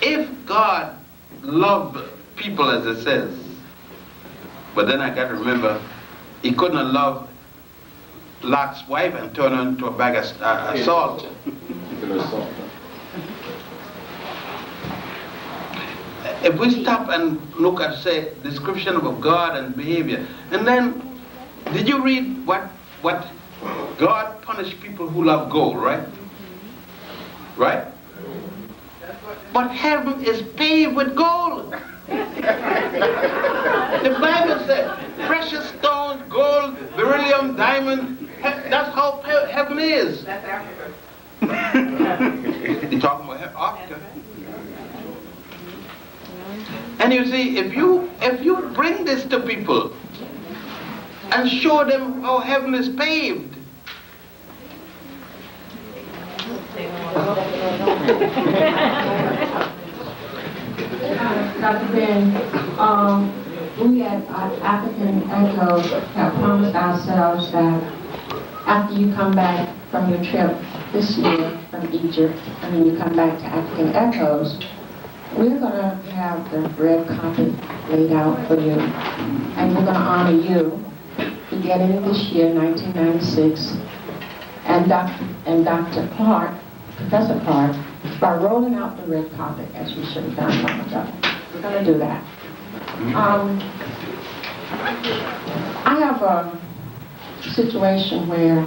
if God loved people as it says, but then I got to remember, he couldn't have loved Lot's wife and turned her into a bag of salt. If we stop and look at, say, description of God and behavior, and then, did you read what God punished people who love gold, right? Right? But heaven is paved with gold. The Bible said, precious stones, gold, beryllium, diamond, that's how heaven is. You're talking about Africa. And you see, if you bring this to people and show them how heaven is paved, Dr. Ben, we at African Echo have promised ourselves that after you come back from your trip this year from Egypt, and then you come back to African Echoes, we're going to have the red carpet laid out for you, and we're going to honor you beginning this year, 1996, and Dr. Clark, Professor Clark, by rolling out the red carpet, as we should have done long ago. We're going to do that. I have a situation where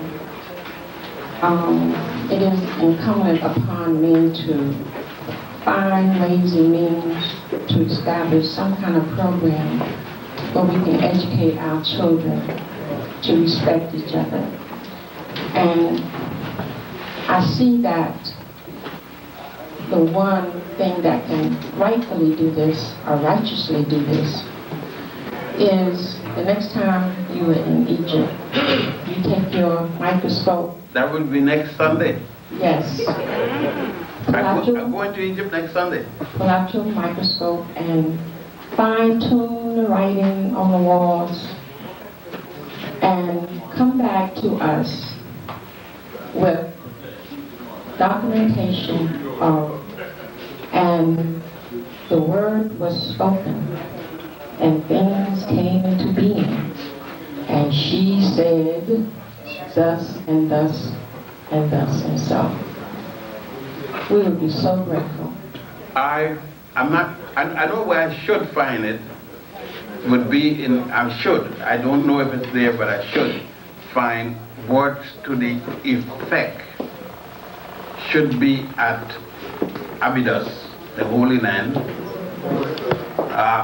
it is incumbent upon men to find ways and means to establish some kind of program where we can educate our children to respect each other. And I see that the one thing that can rightfully do this, or righteously do this, is the next time you are in Egypt, you take your microscope. That will be next Sunday. Yes. I'm going to Egypt next Sunday. Pull out your microscope and fine-tune the writing on the walls and come back to us with documentation of, and the word was spoken and things came into being, and she said thus and thus and thus and so. We would be so grateful. I know where I should find it would be in, I don't know if it's there, but I should find words to the effect should be at Abydos, the Holy Land,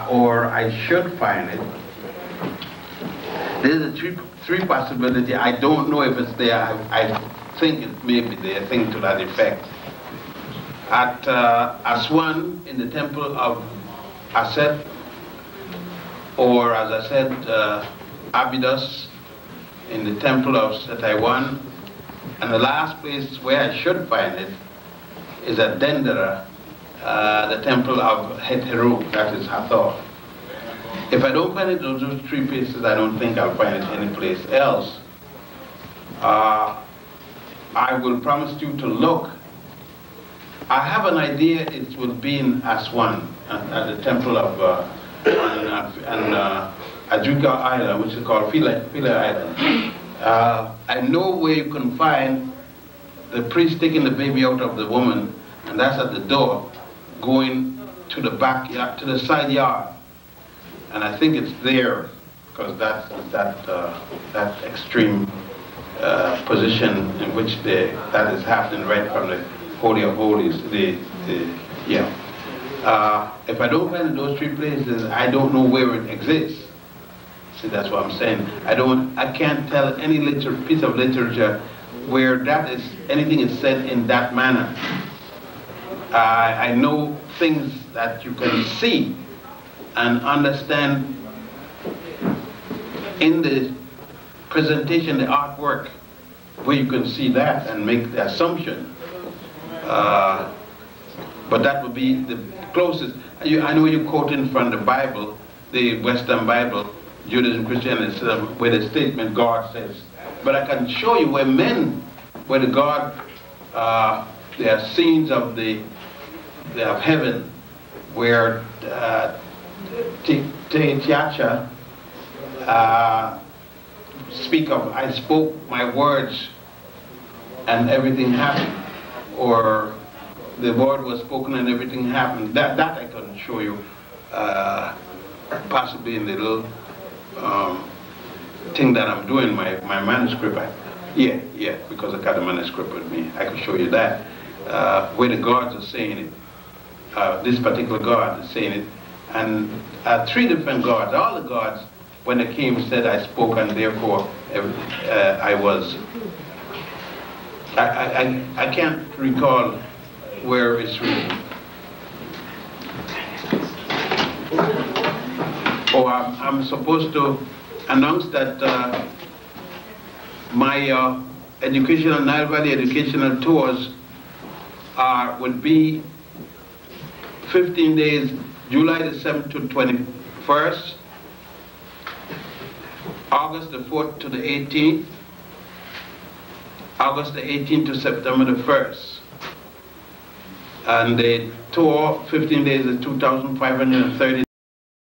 or I should find it. There's a three possibility. I don't know if it's there. I think it may be there, a thing to that effect. At Aswan, in the temple of Aset, or as I said, Abydos, in the temple of Setaiwan, and the last place where I should find it is at Dendera, the temple of Heteru, that is Hathor. If I don't find it in those three places, I don't think I'll find it anyplace else. I will promise you to look. I have an idea it will be in Aswan, at the temple of Ajuka Island, which is called Philae Island. I know where you can find the priest taking the baby out of the woman, and that's at the door, going to the backyard, to the side yard. And I think it's there, because that's that extreme position in which that is happening right from the Holy of Holies. If I don't find those three places, I don't know where it exists. See, that's what I'm saying. I can't tell any piece of literature where anything is said in that manner. I know things that you can see and understand in the presentation, the artwork, where you can see that and make the assumption. But that would be the closest. I know you're quoting from the Bible, the Western Bible, Judaism, Christianity, where the statement God says. But I can show you where the God, there are scenes of heaven where Tiacha speak of, I spoke my words and everything happened, or the word was spoken and everything happened. That I can show you, possibly in the little thing that I'm doing, my manuscript. Because I got a manuscript with me. I can show you that, where the gods are saying it. This particular God is saying it. And three different gods, all the gods, when they came, said, I spoke, and therefore I was. I can't recall where it's written. or I'm supposed to announce that my educational, Nile Valley educational tours would be 15 days, July the 7th to 21st, August the 4th to the 18th, August the 18th to September the 1st. And the tour, 15 days is 2,530